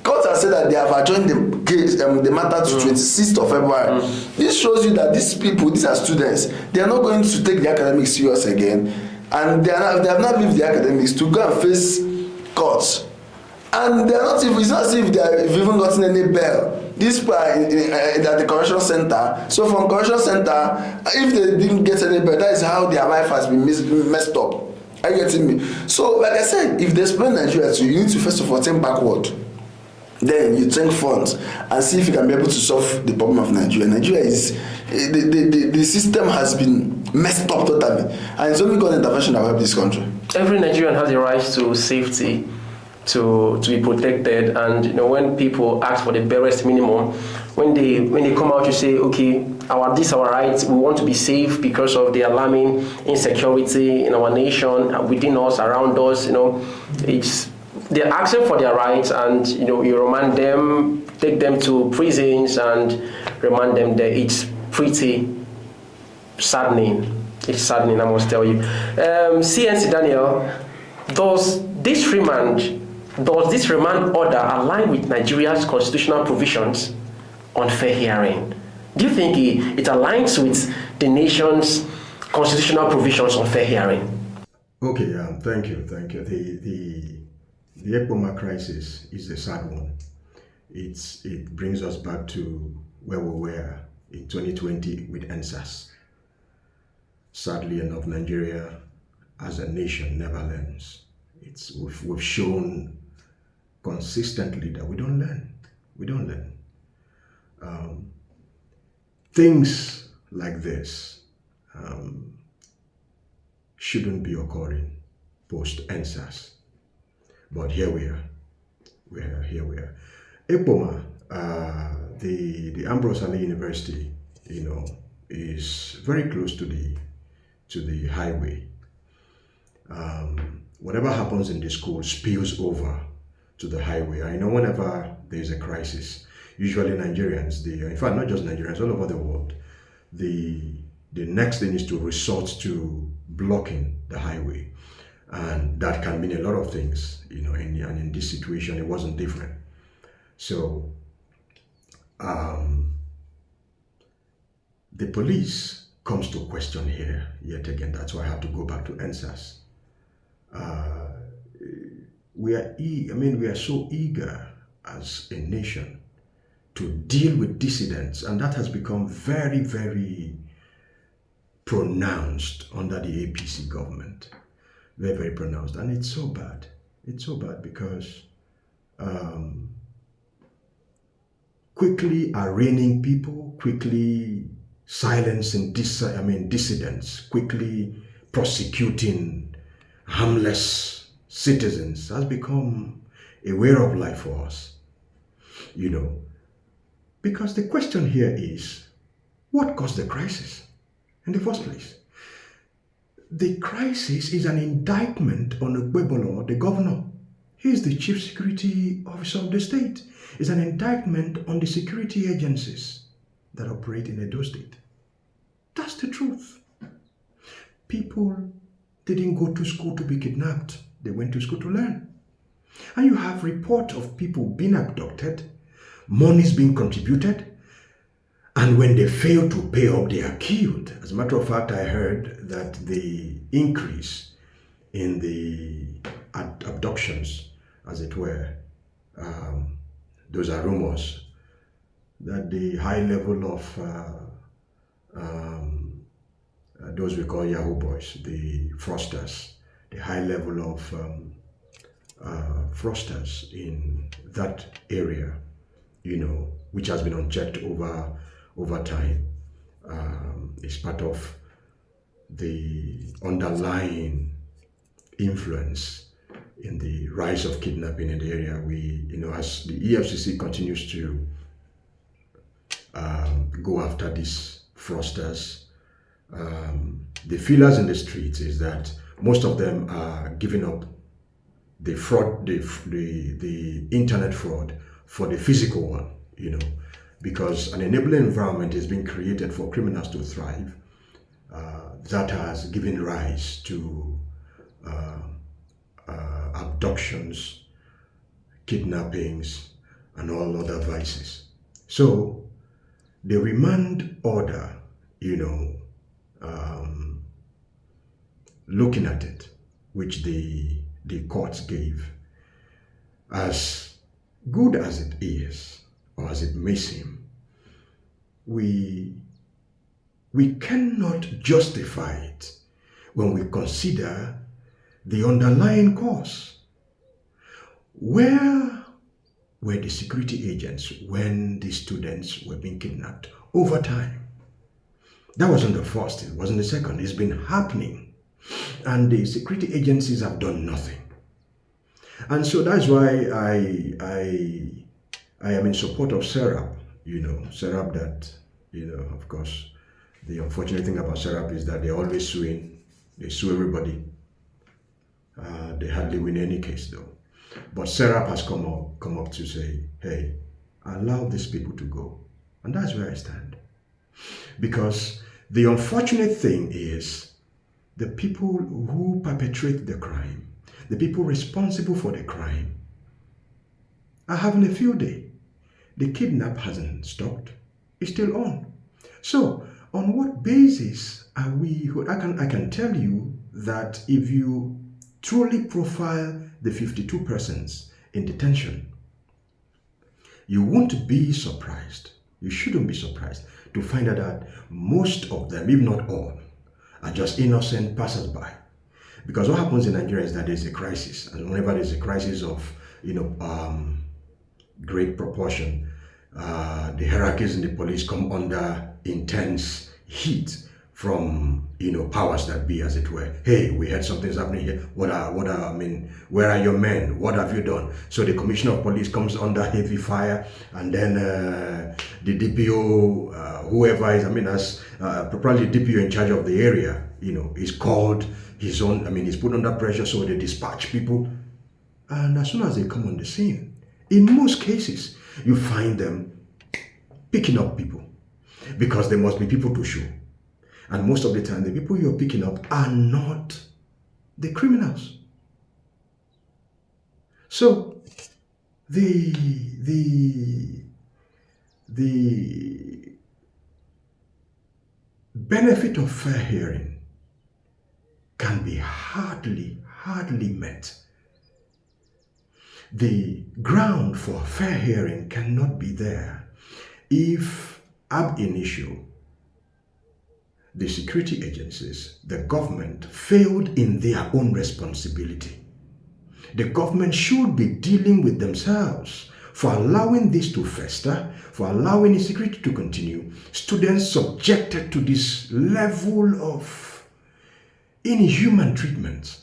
court has said that they have adjourned the case, the matter to 26th of February. This shows you that these people, these are students, they are not going to take the academics serious again, and they have not left the academics to go and face court. And they're not even, it's not as if they've even gotten any bail. These people are at the correctional center. So from correctional center, if they didn't get any bail, that is how their life has been messed up. Are you getting me? So like I said, if they explain Nigeria to you, you need to first of all think backward. Then you think front and see if you can be able to solve the problem of Nigeria. Nigeria is, the system has been messed up totally. And it's only got intervention that will help this country. Every Nigerian has the right to safety, to be protected, and when people ask for the barest minimum, when they come out to say, okay, these are our rights, we want to be safe because of the alarming insecurity in our nation, within us, around us, they're asking for their rights, and you remand them, take them to prisons and remand them there. It's pretty saddening. It's saddening, I must tell you. CNC Daniel, does this remand Does this remand order align with Nigeria's constitutional provisions on fair hearing? Do you think it aligns with the nation's constitutional provisions on fair hearing? Okay, thank you. The ECPOMA crisis is a sad one. It brings us back to where we were in 2020 with NSAS. Sadly enough, Nigeria as a nation never learns. We've shown consistently that we don't learn. We don't learn. Things like this shouldn't be occurring post NSAS. But here we are. Here we are. ECPOMA, the Ambrose Ali University, is very close to the highway. Whatever happens in the school spills over to the highway. I know whenever there's a crisis, usually Nigerians, in fact not just Nigerians, all over the world, the next thing is to resort to blocking the highway. And that can mean a lot of things, and in this situation it wasn't different. So the police comes to question here yet again. That's why I have to go back to NSAS. We are so eager as a nation to deal with dissidents, and that has become very, very pronounced under the APC government. Very, very pronounced, and it's so bad. It's so bad because quickly arraigning people, quickly silencing dissidents, quickly prosecuting harmless citizens has become a way of life for us. Because the question here is, what caused the crisis in the first place? The crisis is an indictment on Ogbebolo, the governor. He is the chief security officer of the state. It's an indictment on the security agencies that operate in Edo State. That's the truth. People didn't go to school to be kidnapped. They went to school to learn. And you have reports of people being abducted, monies being contributed, and when they fail to pay up, they are killed. As a matter of fact, I heard that the increase in the abductions, as it were, those are rumors, that the high level of those we call Yahoo boys, the fraudsters, the high level of fraudsters in that area, which has been unchecked over time, is part of the underlying influence in the rise of kidnapping in the area. As the EFCC continues to go after these fraudsters, the feelers in the streets is that most of them are giving up the fraud, the internet fraud for the physical one, because an enabling environment is being created for criminals to thrive, that has given rise to abductions, kidnappings, and all other vices. So the remand order, looking at it, which the courts gave, as good as it is, or as it may seem, we cannot justify it when we consider the underlying cause. Where were the security agents when the students were being kidnapped over time? That wasn't the first, it wasn't the second. It's been happening, and the security agencies have done nothing. And so that's why I am in support of SERAP. SERAP that, of course, the unfortunate thing about SERAP is that they're always suing. They sue everybody. They hardly win any case though. But SERAP has come up to say, hey, allow these people to go. And that's where I stand. Because the unfortunate thing is the people who perpetrate the crime, the people responsible for the crime, are having a field day. The kidnap hasn't stopped. It's still on. So, on what basis are we? I can tell you that if you truly profile the 52 persons in detention, you won't be surprised. You shouldn't be surprised to find out that most of them, if not all, are just innocent passers-by. Because what happens in Nigeria is that there's a crisis, and whenever there's a crisis of, great proportion, the hierarchies in the police come under intense heat from powers that be, as it were. Hey, we heard something's happening here. Where are your men? What have you done? So the commissioner of police comes under heavy fire, and then the DPO, whoever is, probably the DPO in charge of the area, is called his own. He's put under pressure, so they dispatch people, and as soon as they come on the scene, in most cases, you find them picking up people because there must be people to show. And most of the time, the people you're picking up are not the criminals. So, the benefit of fair hearing can be hardly met. The ground for fair hearing cannot be there if ab initio the security agencies, the government, failed in their own responsibility. The government should be dealing with themselves for allowing this to fester, for allowing insecurity to continue. Students subjected to this level of inhuman treatment.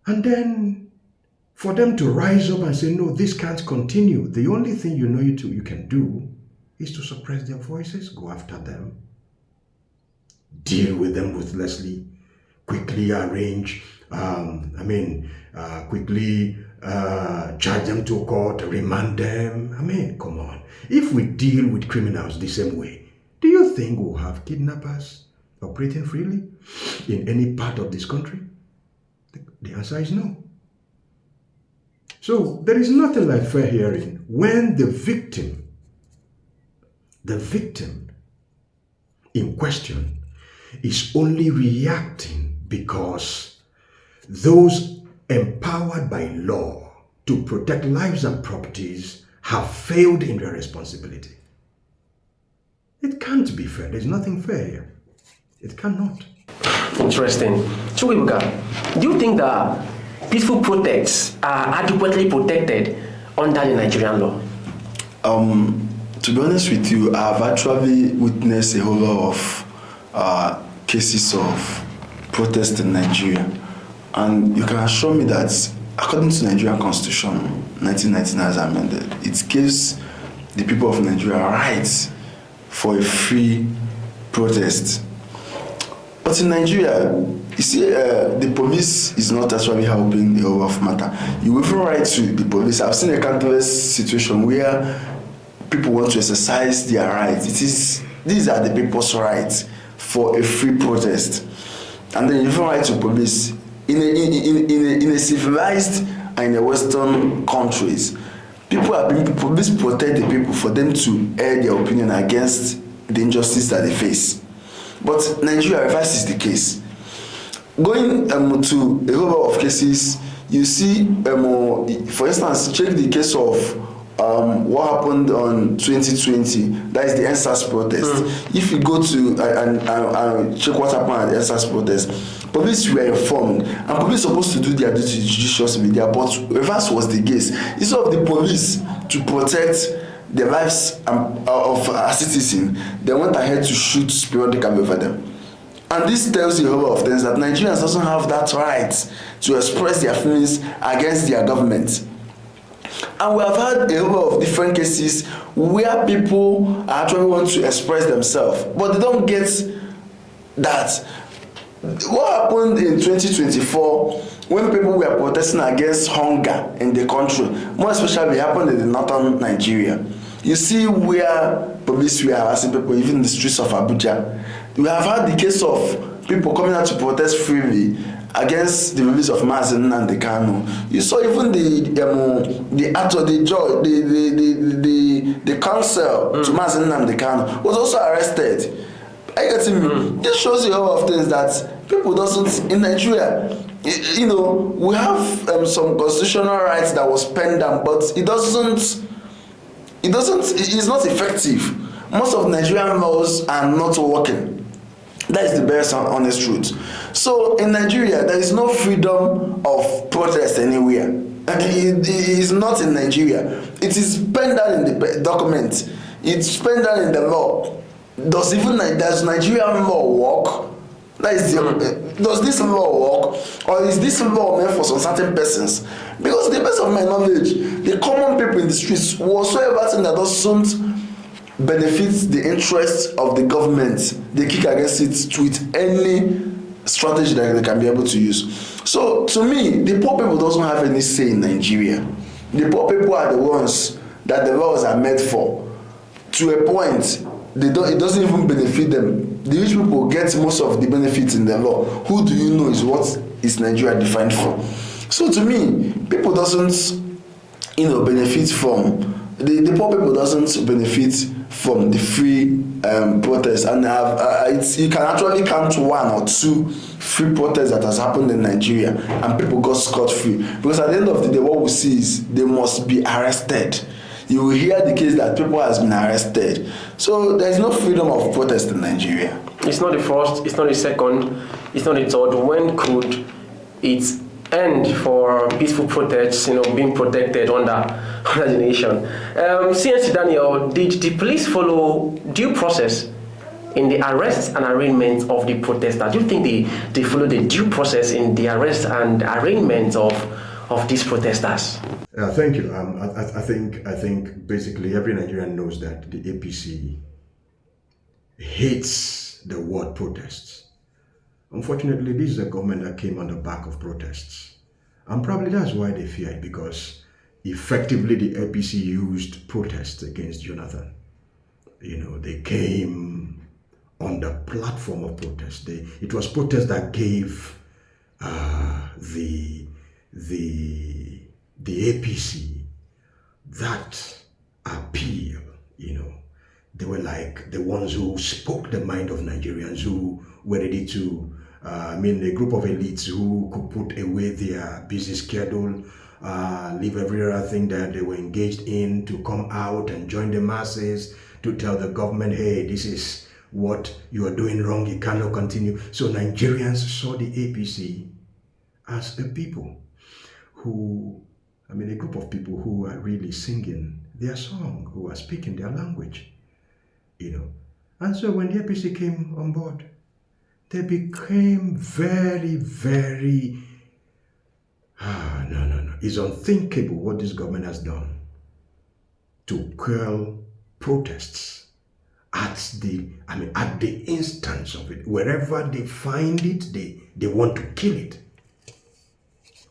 And then for them to rise up and say, no, this can't continue. The only thing you can do is to suppress their voices, go after them, deal with them ruthlessly, quickly arrange, quickly charge them to court, remand them. Come on. If we deal with criminals the same way, do you think we'll have kidnappers operating freely in any part of this country? The answer is no. So there is nothing like fair hearing when the victim in question is only reacting because those empowered by law to protect lives and properties have failed in their responsibility. It can't be fair. There's nothing fair here. It cannot. Interesting. Chukwuebuka, do you think that peaceful protests are adequately protected under the Nigerian law? To be honest with you, I've actually witnessed a whole lot of cases of protest in Nigeria. And you can assure me that according to the Nigerian Constitution, 1999 as amended, it gives the people of Nigeria rights for a free protest. But in Nigeria, you see, the police is not actually helping the whole of matter. You even write to the police. I've seen a countless situation where people want to exercise their rights. These are the people's rights for a free protest. And then you even write to police in a civilized and in a Western countries. Police protect the people for them to air their opinion against the injustice that they face. But Nigeria reverses the case. Going to a whole lot of cases, you see, for instance, check the case of what happened on 2020, that is the NSAS protest. If you go to and check what happened at the NSAS protest, police were informed, and police supposed to do their duty judicious media, but reverse was the case. Instead of the police to protect the lives of a citizen, they went ahead to shoot periodically over them. And this tells you a whole lot of things, that Nigerians doesn't have that right to express their feelings against their government. And we have had a whole lot of different cases where people actually want to express themselves, but they don't get that. What happened in 2024 when people were protesting against hunger in the country, more especially happened in the northern Nigeria? You see where police were harassing people, even in the streets of Abuja. We have had the case of people coming out to protest freely, against the release of Mazen Nnamdi Kanu. You saw even the actor, the judge, the counsel to Mazen Nnamdi Kanu was also arrested. Are you getting me? This shows you a lot of things that people doesn't in Nigeria. You know, we have some constitutional rights that was penned down, but it's not effective. Most of Nigerian laws are not working. That is the best and honest truth. So in Nigeria, there is no freedom of protest anywhere. It is not in Nigeria. It is penned down in the document. It's penned down in the law. Does Nigerian law work? That is does this law work, or is this law meant for some certain persons? Because to the best of my knowledge, the common people in the streets, whatsoever thing that doesn't benefit the interests of the government, they kick against it with any strategy that they can be able to use. So to me, the poor people doesn't have any say in Nigeria. The poor people are the ones that the laws are made for. To a point, it doesn't even benefit them. The rich people get most of the benefits in the law. Who do you know is what is Nigeria defined for? So to me, people doesn't benefit from the poor people doesn't benefit from the free protest, and you can actually count one or two free protests that has happened in Nigeria and people got scot-free, because at the end of the day what we see is they must be arrested. You will hear the case that people has been arrested. So there is no freedom of protest in Nigeria. It's not the first, it's not the second, it's not the third. When could it end for peaceful protests, being protected under the nation? CNC Daniel, did the police follow due process in the arrest and arraignment of the protesters? Do you think they follow the due process in the arrest and arraignment of these protesters? Thank you. I think basically every Nigerian knows that the APC hates the word protests. Unfortunately, this is a government that came on the back of protests. And probably that's why they fear it, because effectively the APC used protests against Jonathan. They came on the platform of protest. It was protest that gave the APC that appeal. They were like the ones who spoke the mind of Nigerians, who were ready to, a group of elites who could put away their busy schedule, leave every other thing that they were engaged in, to come out and join the masses, to tell the government, hey, this is what you are doing wrong, you cannot continue. So Nigerians saw the APC as a people who, a group of people who are really singing their song, who are speaking their language, And so when the APC came on board, they became very, very, no. It's unthinkable what this government has done to quell protests at the instance of it. Wherever they find it, they want to kill it.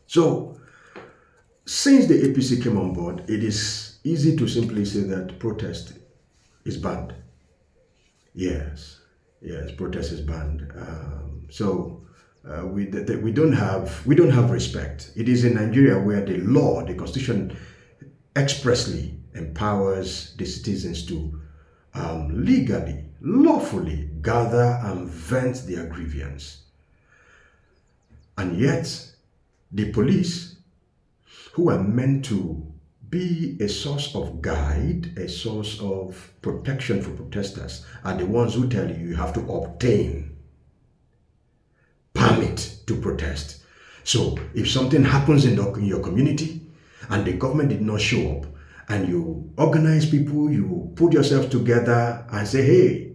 So, since the APC came on board, it is easy to simply say that protest is banned. Yes, protest is banned. We don't have respect. It is in Nigeria where the law, the constitution, expressly empowers the citizens to legally, lawfully gather and vent their grievance. And yet, the police, who are meant to be a source of guide, a source of protection for protesters, are the ones who tell you have to obtain permit to protest. So if something happens in your community and the government did not show up, and you organize people, you put yourself together and say, hey,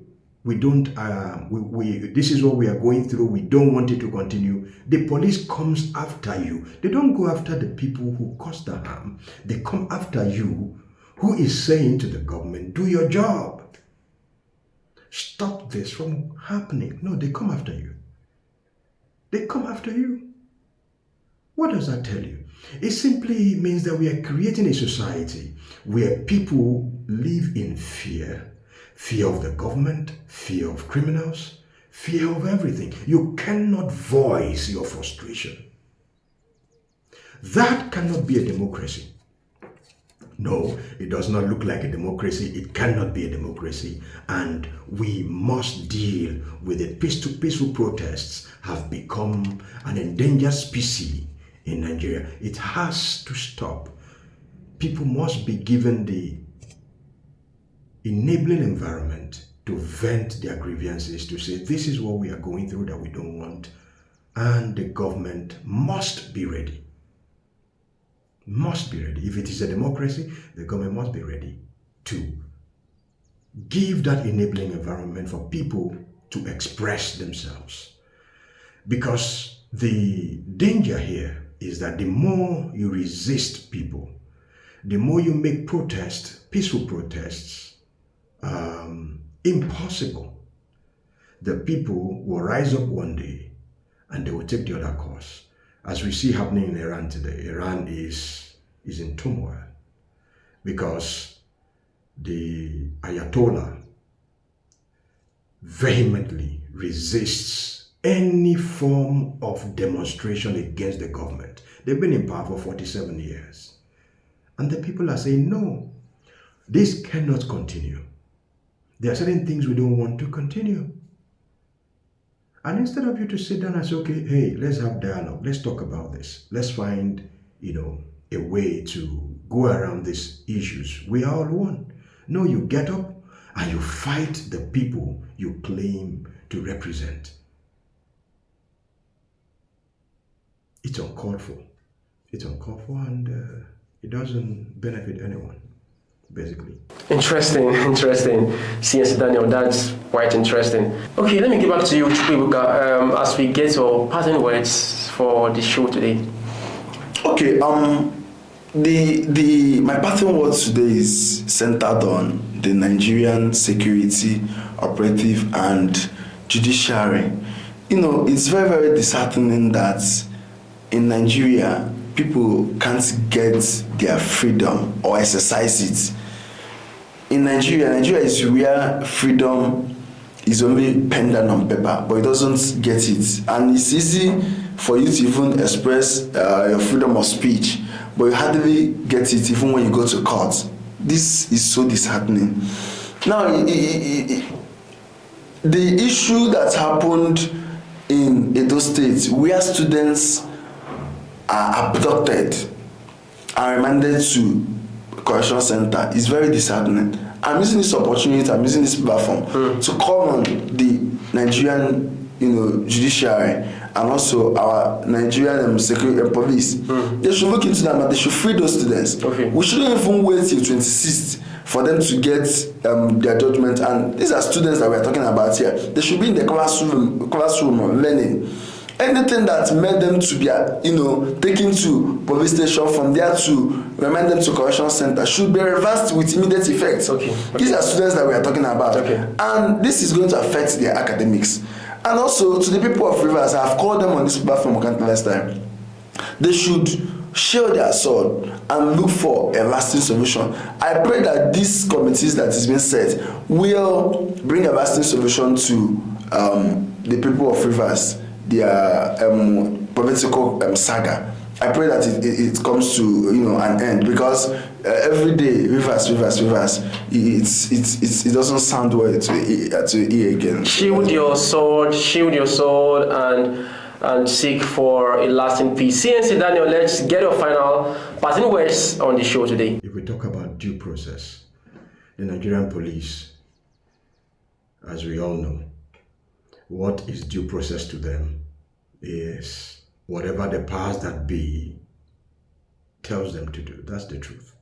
this is what we are going through, we don't want it to continue, the police comes after you. They don't go after the people who caused the harm. They come after you, who is saying to the government, do your job. Stop this from happening. No, they come after you. They come after you. What does that tell you? It simply means that we are creating a society where people live in fear of the government, fear of criminals, fear of everything. You cannot voice your frustration. That cannot be a democracy. No, it does not look like a democracy. It cannot be a democracy. And we must deal with it. Peaceful protests have become an endangered species in Nigeria. It has to stop. People must be given the enabling environment to vent their grievances, to say, this is what we are going through that we don't want. And the government must be ready. Must be ready. If it is a democracy, the government must be ready to give that enabling environment for people to express themselves. Because the danger here is that the more you resist people, the more you make protests, peaceful protests, impossible, the people will rise up one day and they will take the other course. As we see happening in Iran today, Iran is in turmoil because the Ayatollah vehemently resists any form of demonstration against the government. They've been in power for 47 years. And the people are saying, no, this cannot continue. There are certain things we don't want to continue. And instead of you to sit down and say, okay, hey, let's have dialogue. Let's talk about this. Let's find, a way to go around these issues. We are all one. No, you get up and you fight the people you claim to represent. It's uncalled for. It's uncalled for, and it doesn't benefit anyone, basically. Interesting. CNC Daniel, that's quite interesting. Okay, let me get back to you, Chukwuebuka, as we get your parting words for the show today. Okay, my parting words today is centered on the Nigerian security, operative, and judiciary. It's very, very disheartening that in Nigeria, people can't get their freedom or exercise it. In Nigeria is where freedom is only pendant on paper, but it doesn't get it. And it's easy for you to even express your freedom of speech, but you hardly get it even when you go to court. This is so disheartening. Now, the issue that happened in Edo State, where students are abducted and remanded to correctional center, is very disheartening. I'm using this opportunity, I'm using this platform to call on the Nigerian, judiciary and also our Nigerian security and police. They should look into them and they should free those students. Okay. We shouldn't even wait till 26th for them to get their judgment. And these are students that we're talking about here. They should be in the classroom learning. Anything that made them to be, taken to police station, from there to remand them to correctional center, should be reversed with immediate effect. Okay. These are students that we are talking about. Okay. And this is going to affect their academics. And also, to the people of Rivers, I have called them on this platform countless time. They should shear their sword and look for a lasting solution. I pray that these committees that is being set will bring a lasting solution to the people of Rivers, their political saga. I pray that it comes to an end, because every day Rivers, it doesn't sound well to hear again. Shield your sword, and seek for a lasting peace. CNC Daniel, let's get your final parting words on the show today. If we talk about due process, the Nigerian police, as we all know, what is due process to them is whatever the powers that be tells them to do. That's the truth.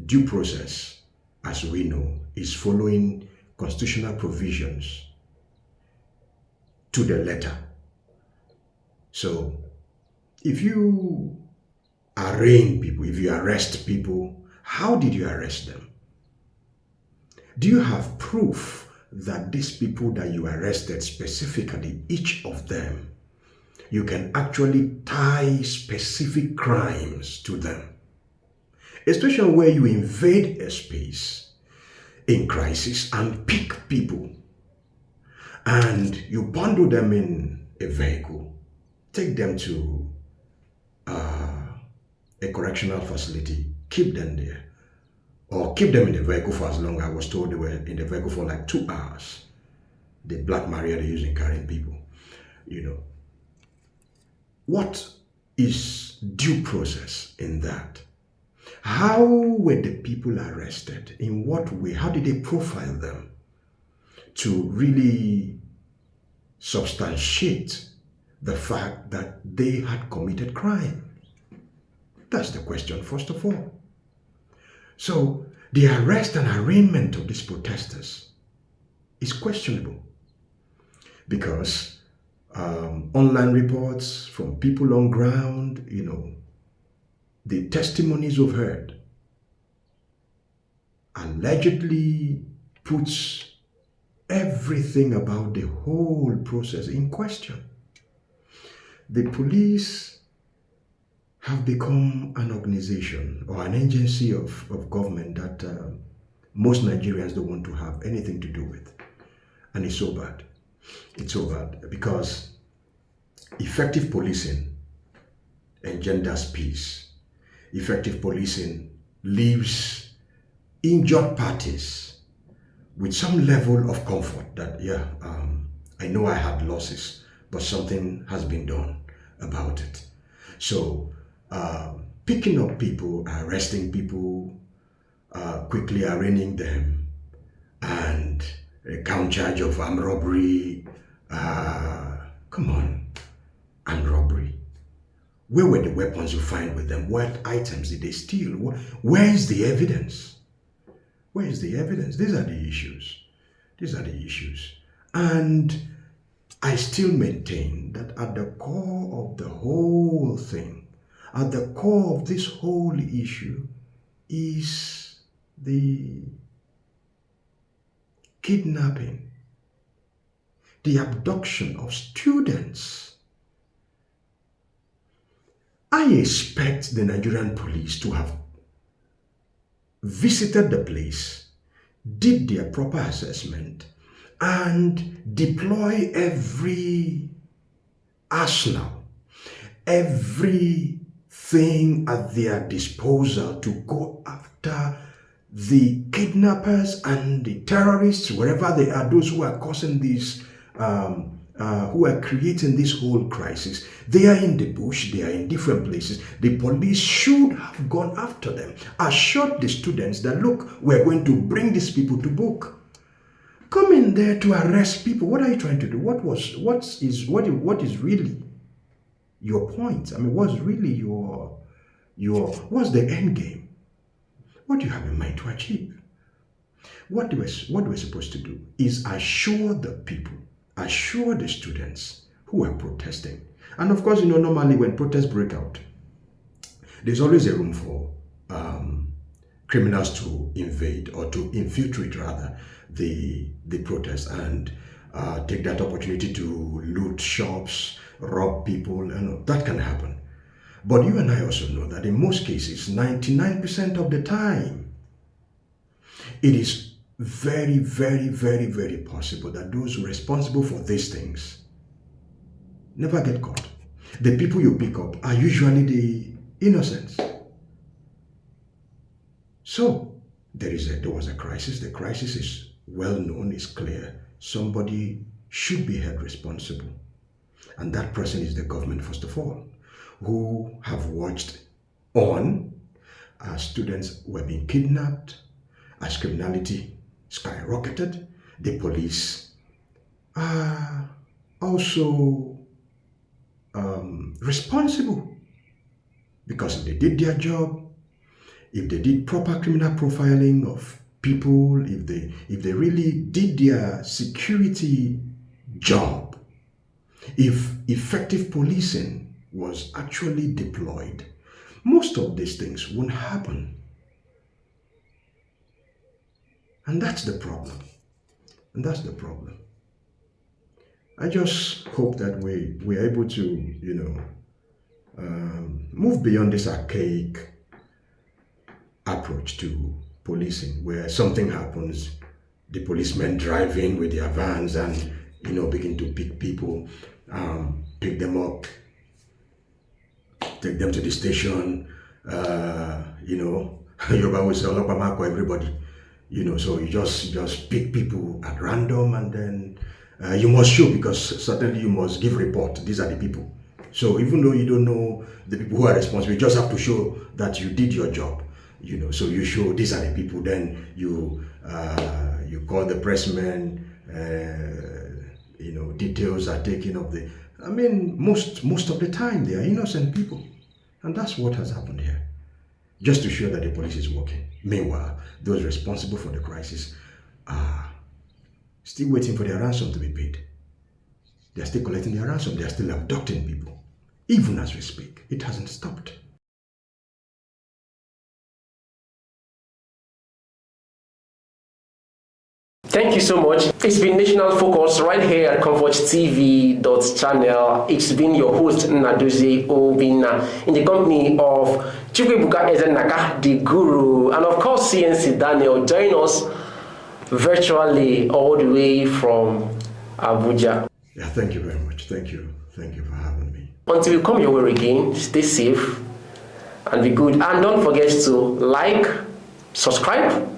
Due process, as we know, is following constitutional provisions to the letter. So, if you arraign people, if you arrest people, how did you arrest them? Do you have proof that these people that you arrested specifically, each of them, you can actually tie specific crimes to them? Especially where you invade a space, in crisis and pick people, and you bundle them in a vehicle, take them to a correctional facility, keep them there, or keep them in the vehicle for as long. I was told they were in the vehicle for like 2 hours. The Black Maria they use in carrying people, What is due process in that? How were the people arrested? In what way? How did they profile them to really substantiate the fact that they had committed crime? That's the question, first of all. So the arrest and arraignment of these protesters is questionable because online reports from people on ground, the testimonies we've heard allegedly puts everything about the whole process in question. The police have become an organization or an agency of government that most Nigerians don't want to have anything to do with. And it's so bad. It's so bad because effective policing engenders peace. Effective policing leaves injured parties with some level of comfort that, I know I had losses, but something has been done about it. So, picking up people, arresting people, quickly arraigning them, and a count charge of armed robbery. Come on, armed robbery. Where were the weapons you find with them? What items did they steal? Where is the evidence? Where is the evidence? These are the issues. These are the issues. And I still maintain that at the core of the whole thing, at the core of this whole issue is the kidnapping, the abduction of students. I expect the Nigerian police to have visited the place, did their proper assessment, and deploy every arsenal, everything at their disposal to go after the kidnappers and the terrorists, wherever they are, those who are causing this, who are creating this whole crisis. They are in the bush, they are in different places. The police should have gone after them, assured the students that, look, we're going to bring these people to book. Come in there to arrest people. What are you trying to do? What is really your point? I mean, what's really what's the end game? What do you have in mind to achieve? What we're supposed to do is assure the people, assure the students who are protesting. And of course, normally when protests break out, there's always a room for criminals to invade or to infiltrate rather the protest and take that opportunity to loot shops, rob people, that can happen. But you and I also know that in most cases, 99% of the time, it is very, very, very, very possible that those responsible for these things never get caught. The people you pick up are usually the innocents. So there was a crisis. The crisis is well known, is clear. Somebody should be held responsible. And that person is the government, first of all, who have watched on as students were being kidnapped, as criminality skyrocketed. The police are also responsible, because if they did their job, if they did proper criminal profiling of people, if they really did their security job, if effective policing was actually deployed, most of these things won't happen. And that's the problem. And that's the problem. I just hope that we're able to, move beyond this archaic approach to policing, where something happens, the policemen drive in with their vans and, begin to pick people, pick them up, take them to the station, Yoruba will say, "Olopamako," everybody, so you just pick people at random, and then you must show, because certainly you must give report. These are the people. So even though you don't know the people who are responsible, you just have to show that you did your job, so you show these are the people, then you call the pressmen, details are taken of the, most of the time they are innocent people. And that's what has happened here. Just to show that the police is working. Meanwhile, those responsible for the crisis are still waiting for their ransom to be paid. They are still collecting their ransom. They are still abducting people. Even as we speak, it hasn't stopped. Thank you so much. It's been National Focus right here at ComfortTV.channel. It's been your host, Nadozie Obina, in the company of Chukwuebuka Ezenaka, the guru, and of course CNC Daniel. Join us virtually all the way from Abuja. Yeah, thank you very much. Thank you. Thank you for having me. Until we come your way again, stay safe and be good. And don't forget to like, subscribe,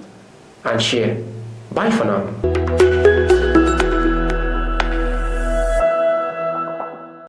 and share. Bye for now.